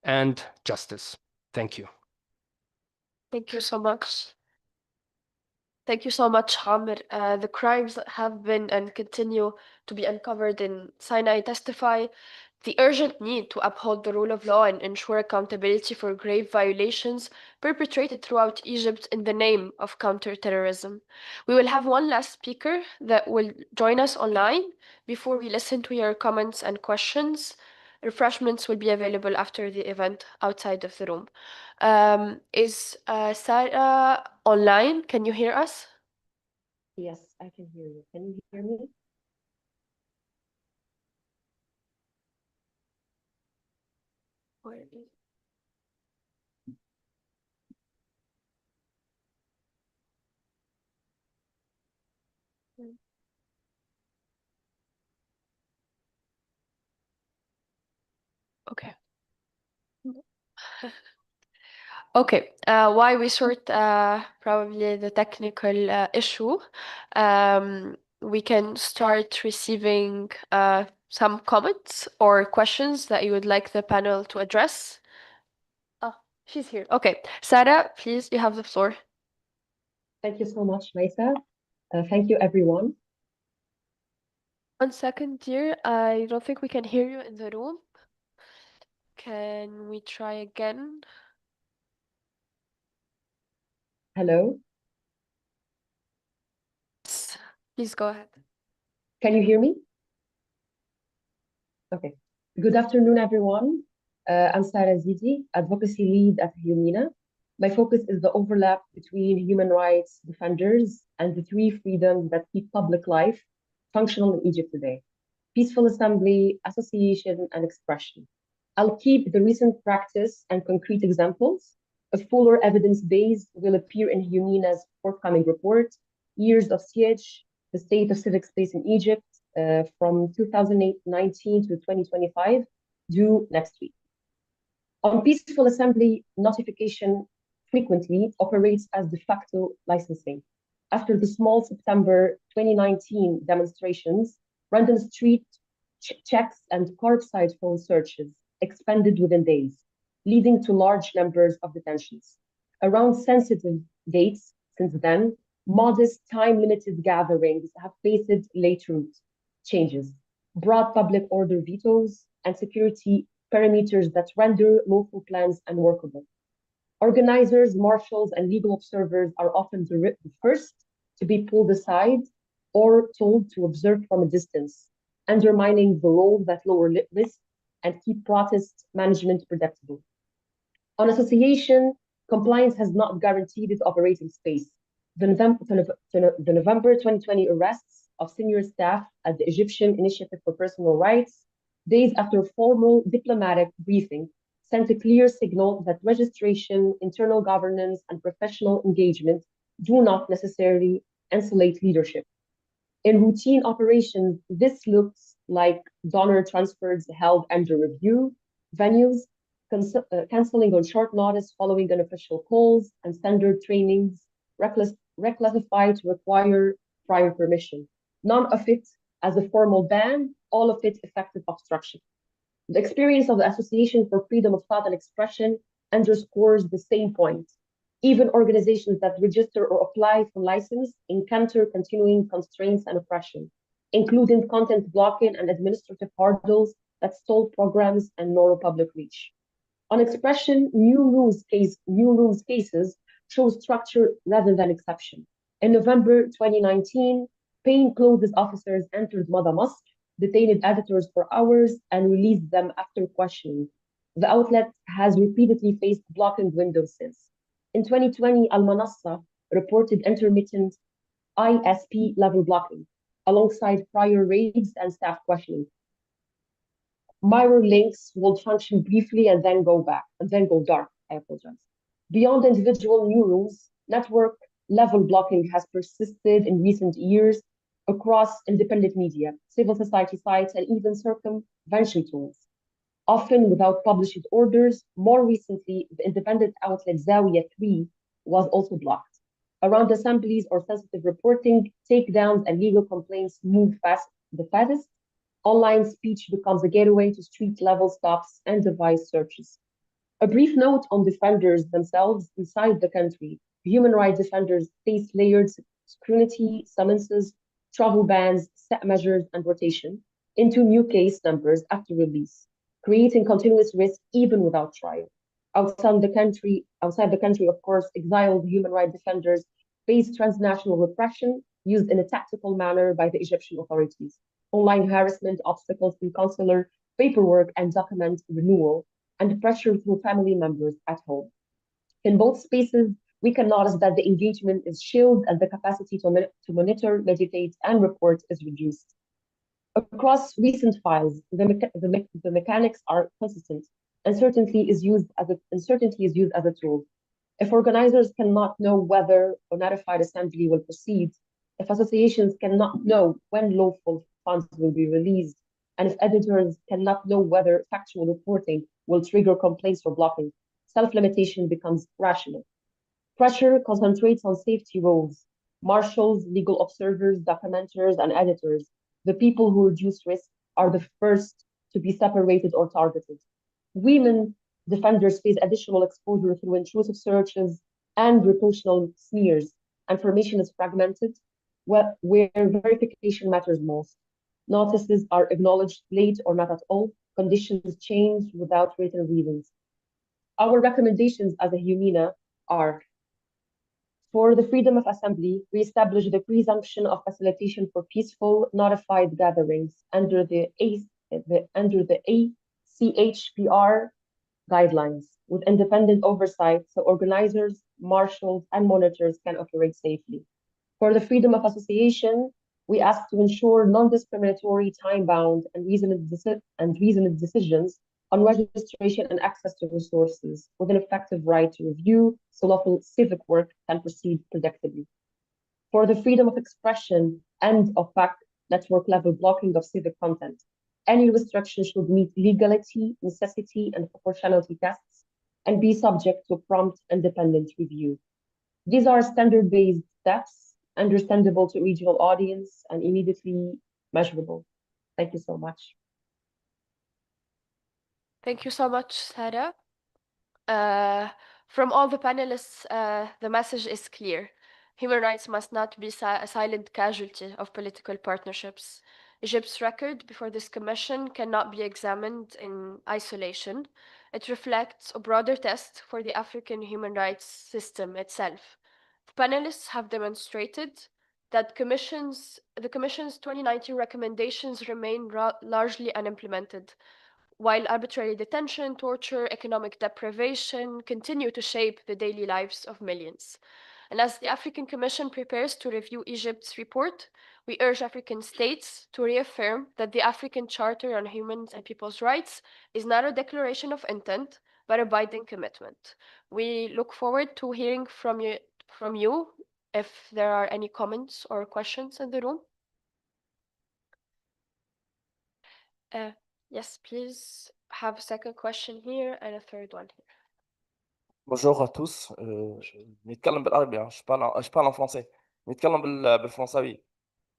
and justice. Thank you. Thank you so much. Thank you so much, Amr. The crimes that have been and continue to be uncovered in Sinai testify the urgent need to uphold the rule of law and ensure accountability for grave violations perpetrated throughout Egypt in the name of counterterrorism. We will have one last speaker that will join us online before we listen to your comments and questions. Refreshments will be available after the event outside of the room. Is Sarah online? Can you hear us? Yes, I can hear you. Can you hear me? Where is- Okay. Okay, why we sort probably the technical issue, we can start receiving some comments or questions that you would like the panel to address. Oh, she's here. Okay, Sarah, please, you have the floor. Thank you so much, Maisa. Thank you, everyone. 1 second, dear. I don't think we can hear you in the room. Can we try again? Hello. Please go ahead. Can you hear me? Okay. Good afternoon, everyone. I'm Sarah Zidi, advocacy lead at Humina. My focus is the overlap between human rights defenders and the three freedoms that keep public life functional in Egypt today: peaceful assembly, association, and expression. I'll keep the recent practice and concrete examples. A fuller evidence base will appear in Humina's forthcoming report, Years of Siege, the State of Civic Space in Egypt, from 2019 to 2025, due next week. On peaceful assembly, notification frequently operates as de facto licensing. After the small September 2019 demonstrations, random street checks and curbside phone searches expanded within days, leading to large numbers of detentions. Around sensitive dates since then, modest time-limited gatherings have faced late route changes, broad public order vetoes, and security parameters that render local plans unworkable. Organizers, marshals, and legal observers are often the first to be pulled aside or told to observe from a distance, undermining the role that lower risk and keep protest management predictable. On association, compliance has not guaranteed its operating space. The November 2020 arrests of senior staff at the Egyptian Initiative for Personal Rights, days after a formal diplomatic briefing, sent a clear signal that registration, internal governance, and professional engagement do not necessarily insulate leadership. In routine operations, this looks like donor transfers held under review, venues, canceling on short notice following unofficial calls, and standard trainings reclassified to require prior permission. None of it as a formal ban, all of it effective obstruction. The experience of the Association for Freedom of Thought and Expression underscores the same point. Even organizations that register or apply for license encounter continuing constraints and oppression, including content blocking and administrative hurdles that stall programs and narrow public reach. On expression, new rules cases show structure rather than exception. In November 2019, plainclothes officers entered Mada Mosque, detained editors for hours, and released them after questioning. The outlet has repeatedly faced blocking windows since. In 2020, Al Manassa reported intermittent ISP level blocking alongside prior raids and staff questioning. Mirror links will function briefly and then go dark. I apologize. Beyond individual new rules, network level blocking has persisted in recent years across independent media, civil society sites, and even circumvention tools, often without published orders. More recently, the independent outlet Zawiya 3 was also blocked. Around assemblies or sensitive reporting, takedowns and legal complaints move the fastest. Online speech becomes a gateway to street-level stops and device searches. A brief note on defenders themselves inside the country. Human rights defenders face layered scrutiny, summonses, travel bans, set measures, and rotation into new case numbers after release, creating continuous risk even without trial. Outside the country, of course, exiled human rights defenders face transnational repression used in a tactical manner by the Egyptian authorities. Online harassment, obstacles in consular paperwork and document renewal, and pressure through family members at home. In both spaces, we can notice that the engagement is chilled and the capacity to monitor, meditate, and report is reduced. Across recent files, the mechanics are consistent. Uncertainty is used as a tool. If organizers cannot know whether a notified assembly will proceed, if associations cannot know when lawful funds will be released, and if editors cannot know whether factual reporting will trigger complaints or blocking, self-limitation becomes rational. Pressure concentrates on safety roles, marshals, legal observers, documenters, and editors. The people who reduce risk are the first to be separated or targeted. Women defenders face additional exposure through intrusive searches and reputational smears. Information is fragmented, where verification matters most. Notices are acknowledged late or not at all. Conditions change without written reasons. Our recommendations as a HUMINA are: for the freedom of assembly, we establish the presumption of facilitation for peaceful, notified gatherings under the ACHPR guidelines, with independent oversight so organizers, marshals, and monitors can operate safely. For the freedom of association, we ask to ensure non-discriminatory, time-bound, and reasoned decisions on registration and access to resources, with an effective right to review, so lawful civic work can proceed predictably. For the freedom of expression and opaque network-level blocking of civic content, any restriction should meet legality, necessity, and proportionality tests, and be subject to prompt independent review. These are standard-based steps, understandable to regional audience, and immediately measurable. Thank you so much. Thank you so much, Sarah. From all the panelists, the message is clear. Human rights must not be a silent casualty of political partnerships. Egypt's record before this commission cannot be examined in isolation. It reflects a broader test for the African human rights system itself. The panelists have demonstrated that the Commission's 2019 recommendations remain largely unimplemented. while arbitrary detention, torture, economic deprivation continue to shape the daily lives of millions. And as the African Commission prepares to review Egypt's report, we urge African states to reaffirm that the African Charter on Human and People's Rights is not a declaration of intent, but a binding commitment. We look forward to hearing from you if there are any comments or questions in the room. Yes, please have a second question here and a third one here. Bonjour à tous. نتكلم بالعربي je parle en français. نتكلم بالفرنساوي.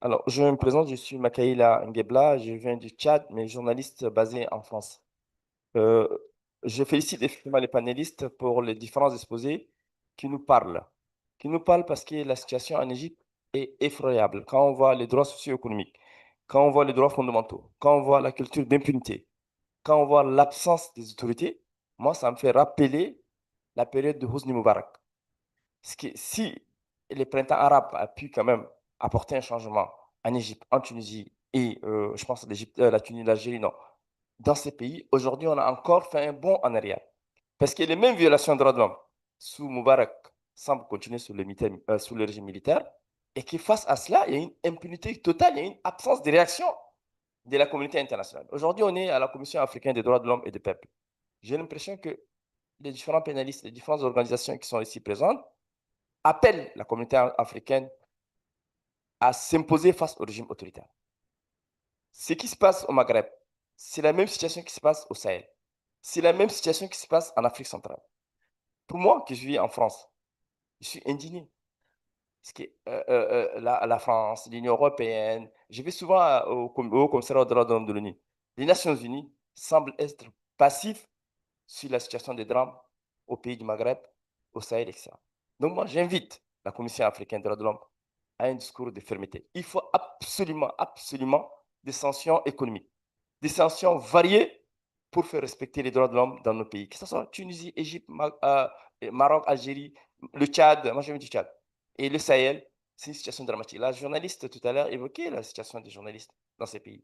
Alors, je me présente, je suis Makaïla Ngebla, je viens du Tchad, mais journaliste basé en France. Euh, je félicite effectivement les panélistes pour les différents exposés qui nous parlent. Qui nous parlent parce que la situation en Égypte est effroyable. Quand on voit les droits socio-économiques, quand on voit les droits fondamentaux, quand on voit la culture d'impunité, quand on voit l'absence des autorités, moi, ça me fait rappeler la période de Hosni Moubarak. Si les printemps arabes a pu quand même apporter un changement en Égypte, en Tunisie et je pense à l'Égypte, la Tunisie, l'Algérie, non. Dans ces pays, aujourd'hui, on a encore fait un bond en arrière. Parce que les mêmes violations de droits de l'homme sous Moubarak semblent continuer sous le régime militaire et que face à cela, il y a une impunité totale, il y a une absence de réaction de la communauté internationale. Aujourd'hui, on est à la Commission africaine des droits de l'homme et des peuples. J'ai l'impression que les différents pénalistes, les différentes organisations qui sont ici présentes appellent la communauté africaine à s'imposer face au régime autoritaire. Ce qui se passe au Maghreb, c'est la même situation qui se passe au Sahel. C'est la même situation qui se passe en Afrique centrale. Pour moi, qui vis en France, je suis indigné. Parce que la France, l'Union européenne, je vais souvent au commissariat des droits de l'homme de l'ONU. Les Nations unies semblent être passifs sur la situation des drames au pays du Maghreb, au Sahel, etc. Donc moi, j'invite la Commission africaine des droits de l'homme à un discours de fermeté. Il faut absolument, absolument des sanctions économiques, des sanctions variées pour faire respecter les droits de l'homme dans nos pays, que ce soit Tunisie, Égypte, Maroc, Algérie, le Tchad, moi je viens du Tchad, et le Sahel, c'est une situation dramatique. La journaliste tout à l'heure évoquait la situation des journalistes dans ces pays.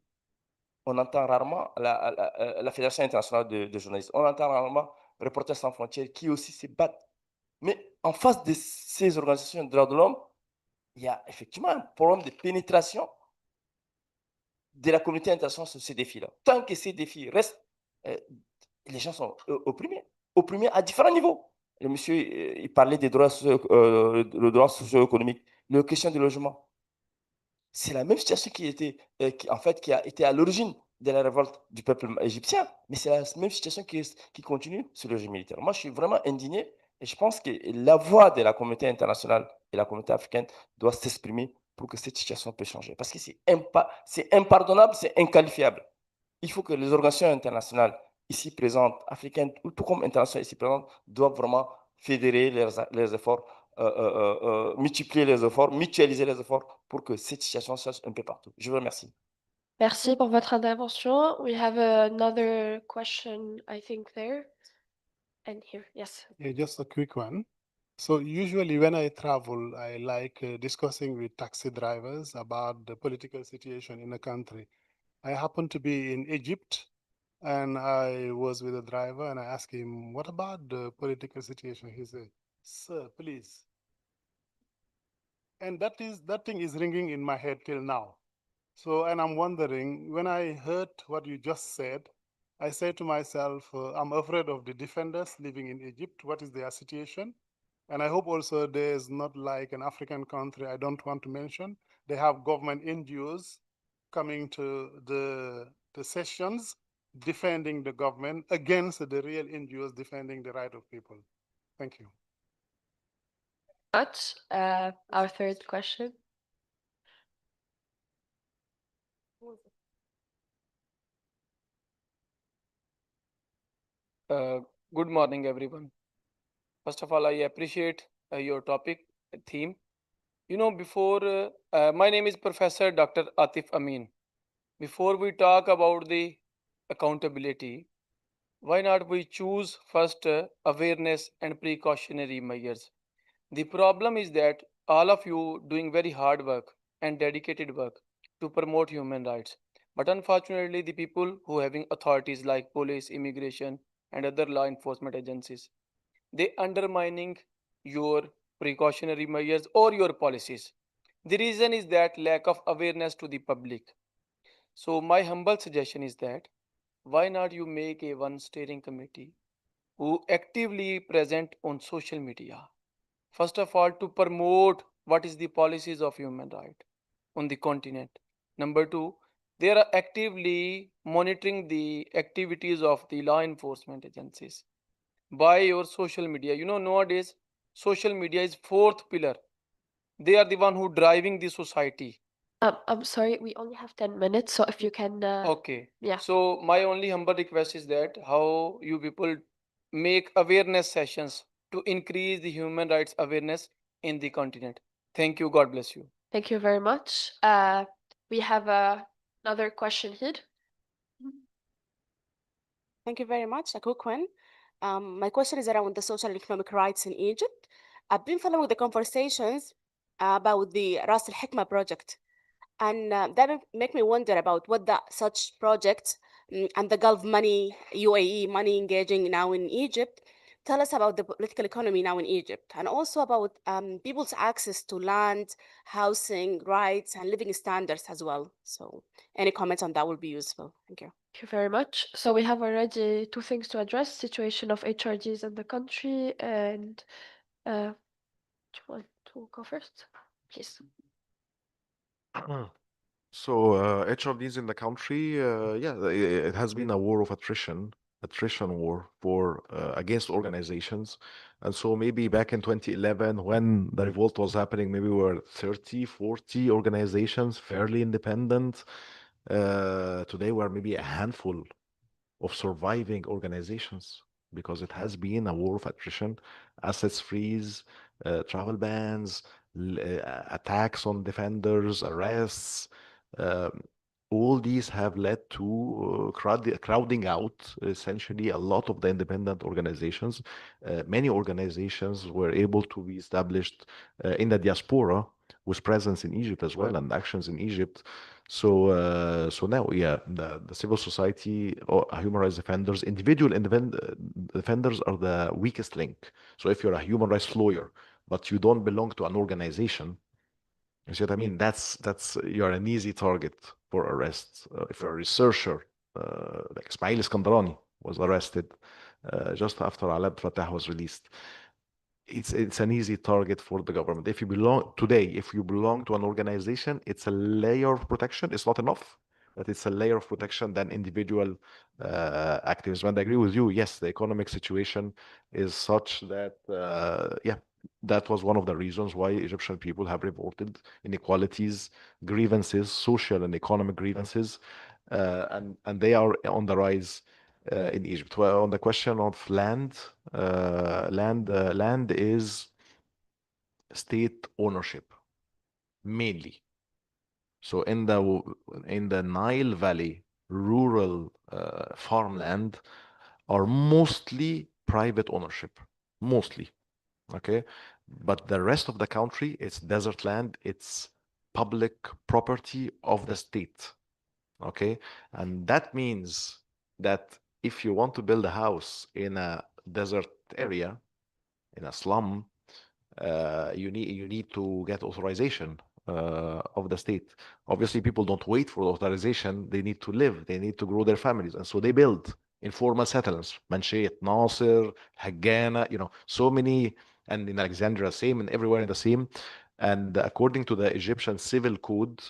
On entend rarement la Fédération internationale de journalistes, on entend rarement Reporters sans frontières qui aussi se battent. Mais en face de ces organisations de droits de l'homme, il y a effectivement un problème de pénétration de la communauté internationale sur ces défis-là. Tant que ces défis restent, les gens sont opprimés à différents niveaux. Le monsieur, il parlait des droits, le droit socio-économique, la question du logement. C'est la même situation qui a été à l'origine de la révolte du peuple égyptien, mais c'est la même situation qui continue sous le régime militaire. Moi, je suis vraiment indigné et je pense que la voix de la communauté internationale et la communauté africaine doit s'exprimer pour que cette situation puisse changer. Parce que c'est impardonnable, c'est inqualifiable. Il faut que les organisations internationales ici présentes, africaines, ou tout comme internationales ici présentes, doivent vraiment fédérer leurs efforts, multiplier les efforts, mutualiser les efforts pour que cette situation change un peu partout. Je vous remercie. Merci pour votre intervention. We have another question, I think, there and here. Yes. Yeah, just a quick one. So usually when I travel, I like discussing with taxi drivers about the political situation in the country. I happen to be in Egypt, and I was with a driver, and I asked him, "What about the political situation?" He said, "Sir, please." And that thing is ringing in my head till now. So, and I'm wondering, when I heard what you just said, I said to myself, I'm afraid of the defenders living in Egypt. What is their situation? And I hope also there's not like an African country I don't want to mention. They have government NGOs coming to the sessions defending the government against the real NGOs defending the right of people. Thank you. Much. Our third question. Good morning, everyone. First of all, I appreciate your topic theme. You know, my name is Professor Dr. Atif Amin. Before we talk about the accountability, why not we choose first awareness and precautionary measures? The problem is that all of you doing very hard work and dedicated work to promote human rights. But unfortunately, the people who having authorities like police, immigration, and other law enforcement agencies, they undermining your precautionary measures or your policies. The reason is that lack of awareness to the public. So my humble suggestion is that why not you make a one steering committee who actively present on social media. First of all, to promote what is the policies of human right on the continent. Number two, they are actively monitoring the activities of the law enforcement agencies by your social media. You know, nowadays, social media is fourth pillar. They are the one who driving the society. I'm sorry, we only have 10 minutes, so if you can, Okay. yeah. So my only humble request is that how you people make awareness sessions to increase the human rights awareness in the continent. Thank you. God bless you. Thank you very much. We have another question here. Thank you very much, Akukwen. My question is around the social and economic rights in Egypt. I've been following the conversations about the Ras Al Hikma project, and that make me wonder about what such projects and the Gulf money, UAE money engaging now in Egypt. Tell us about the political economy now in Egypt, and also about people's access to land, housing, rights, and living standards as well. So, any comments on that would be useful. Thank you. Thank you very much. So we have already two things to address: situation of HRGs in the country, and do you want to go first, please? So HRDs in the country, yeah, it has been a war of attrition war for against organizations. And so maybe back in 2011, when the revolt was happening, maybe we were 30, 40 organizations, fairly independent. Today we're maybe a handful of surviving organizations because it has been a war of attrition, assets freeze, travel bans, attacks on defenders, arrests. Um, all these have led to crowding out essentially a lot of the independent organizations. Many organizations were able to be established in the diaspora with presence in Egypt as well and actions in Egypt. So now, yeah, the civil society or human rights defenders, individual defenders are the weakest link. So if you're a human rights lawyer, but you don't belong to an organization, you see what I mean? That's you're an easy target for arrest. If you're a researcher, like Ismail Iskandarani was arrested just after Alab Fatah was released. It's an easy target for the government. If you belong to an organization, it's a layer of protection. It's not enough, but it's a layer of protection than individual activists. And I agree with you. Yes, the economic situation is such that yeah, that was one of the reasons why Egyptian people have revolted. Inequalities, grievances, social and economic grievances, and they are on the rise in Egypt. Well, on the question of land, land is state ownership mainly. So in the Nile Valley, rural farmland are mostly private ownership, mostly. Okay, but the rest of the country, it's desert land, it's public property of the state. Okay, and that means that if you want to build a house in a desert area, in a slum, you need to get authorization of the state. Obviously, people don't wait for authorization. They need to live. They need to grow their families, and so they build informal settlements. Manshit, Nasir, Haggana, so many, and in Alexandria, same, and everywhere in the same. And according to the Egyptian civil code,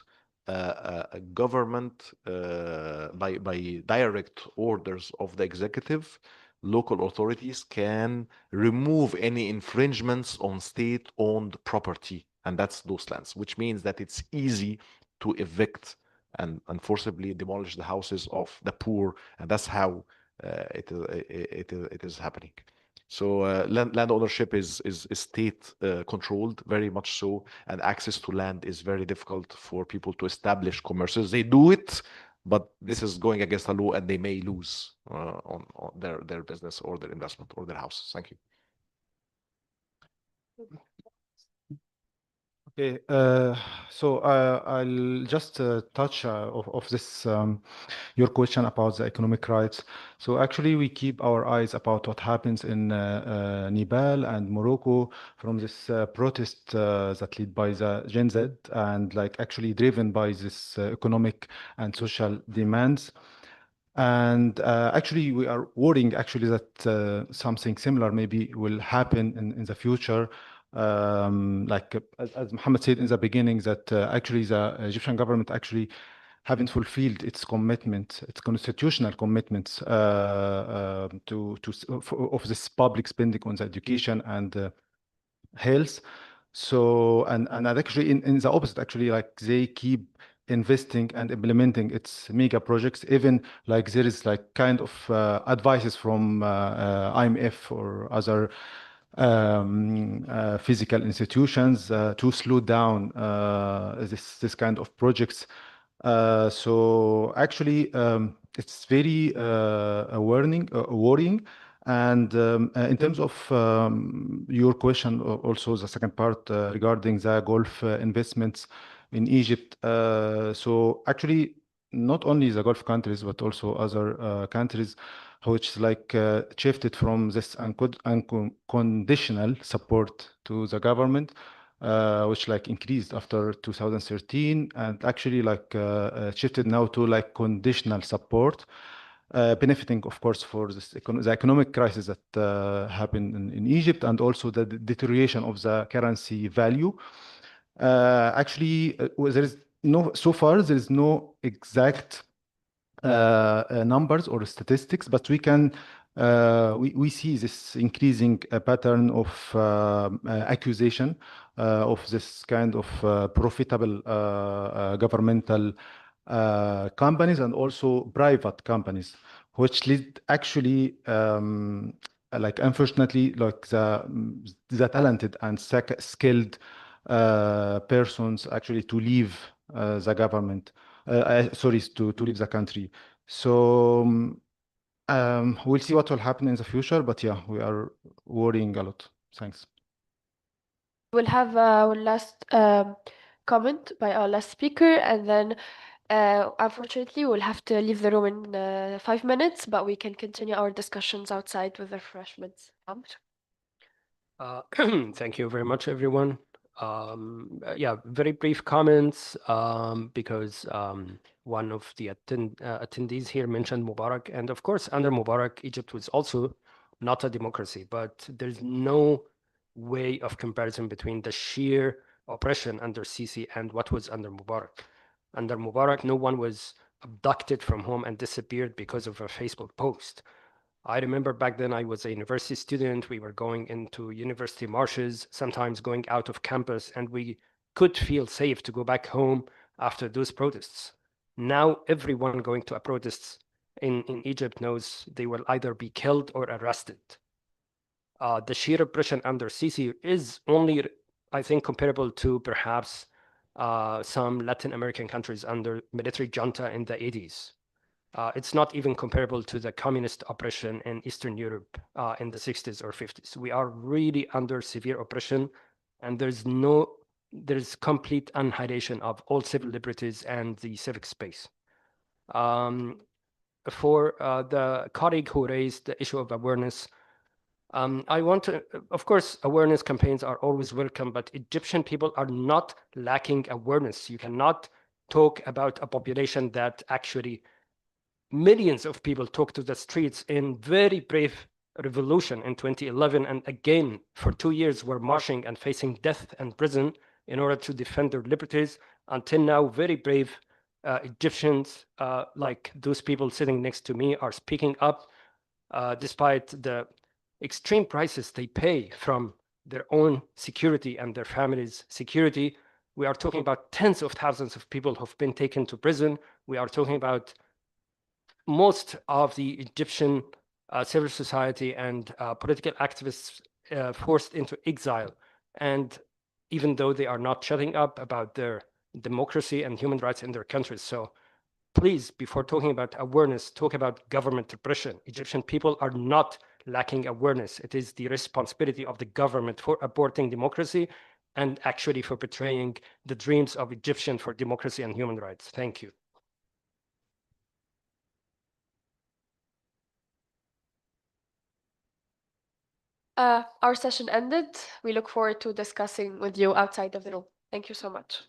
a government by direct orders of the executive, local authorities can remove any infringements on state-owned property, and that's those lands, which means that it's easy to evict and forcibly demolish the houses of the poor, and that's how it is happening. So land ownership is state controlled, very much so, and access to land is very difficult for people to establish commerces. They do it, but this is going against the law, and they may lose on their business or their investment or their house. Thank you. Okay, so I'll just touch of this your question about the economic rights. So actually, we keep our eyes about what happens in Nepal and Morocco from this protest that led by the Gen Z and like actually driven by this economic and social demands. And actually, we are worrying actually that something similar maybe will happen in the future. Like as Mohammed said in the beginning, that actually the Egyptian government actually haven't fulfilled its commitment, its constitutional commitments of this public spending on the education and health. So, and actually in the opposite, actually, like they keep investing and implementing its mega projects, even like there is like kind of advices from IMF or other physical institutions to slow down this kind of projects. So actually, it's very worrying. And in terms of your question, also the second part regarding the Gulf investments in Egypt. So actually, not only the Gulf countries, but also other countries, which like shifted from this unconditional support to the government, which like increased after 2013, and actually like shifted now to like conditional support, benefiting, of course, for the economic crisis that happened in Egypt, and also the deterioration of the currency value. Actually, there is so far there is no exact numbers or statistics, but we see this increasing pattern of accusation of this kind of profitable governmental companies and also private companies, which lead actually like unfortunately like the talented and skilled persons actually to leave the government. Sorry, to leave the country. So we'll see what will happen in the future, but yeah, we are worrying a lot. Thanks. We'll have our last comment by our last speaker, and then unfortunately, we'll have to leave the room in 5 minutes, but we can continue our discussions outside with refreshments. Thank you very much, everyone. Yeah, very brief comments because one of the attendees here mentioned Mubarak. And of course, under Mubarak, Egypt was also not a democracy, but there's no way of comparison between the sheer oppression under Sisi and what was under Mubarak. Under Mubarak, no one was abducted from home and disappeared because of a Facebook post. I remember back then I was a university student. We were going into university marches, sometimes going out of campus, and we could feel safe to go back home after those protests. Now everyone going to a protest in Egypt knows they will either be killed or arrested. The sheer oppression under Sisi is only, I think, comparable to perhaps some Latin American countries under military junta in the 80s. It's not even comparable to the communist oppression in Eastern Europe in the 60s or 50s. We are really under severe oppression, and there's complete annihilation of all civil liberties and the civic space. For the colleague who raised the issue of awareness, I want to, of course, awareness campaigns are always welcome, but Egyptian people are not lacking awareness. You cannot talk about a population that actually millions of people took to the streets in very brave revolution in 2011, and again for 2 years were marching and facing death and prison in order to defend their liberties. Until now, very brave Egyptians, like those people sitting next to me, are speaking up despite the extreme prices they pay from their own security and their families' security. We are talking about tens of thousands of people who've been taken to prison. We are talking about most of the Egyptian civil society and political activists forced into exile. And even though they are not shutting up about their democracy and human rights in their countries. So please, before talking about awareness, talk about government repression. Egyptian people are not lacking awareness. It is the responsibility of the government for aborting democracy and actually for betraying the dreams of Egyptians for democracy and human rights. Thank you. Our session ended. We look forward to discussing with you outside of the room. Thank you so much.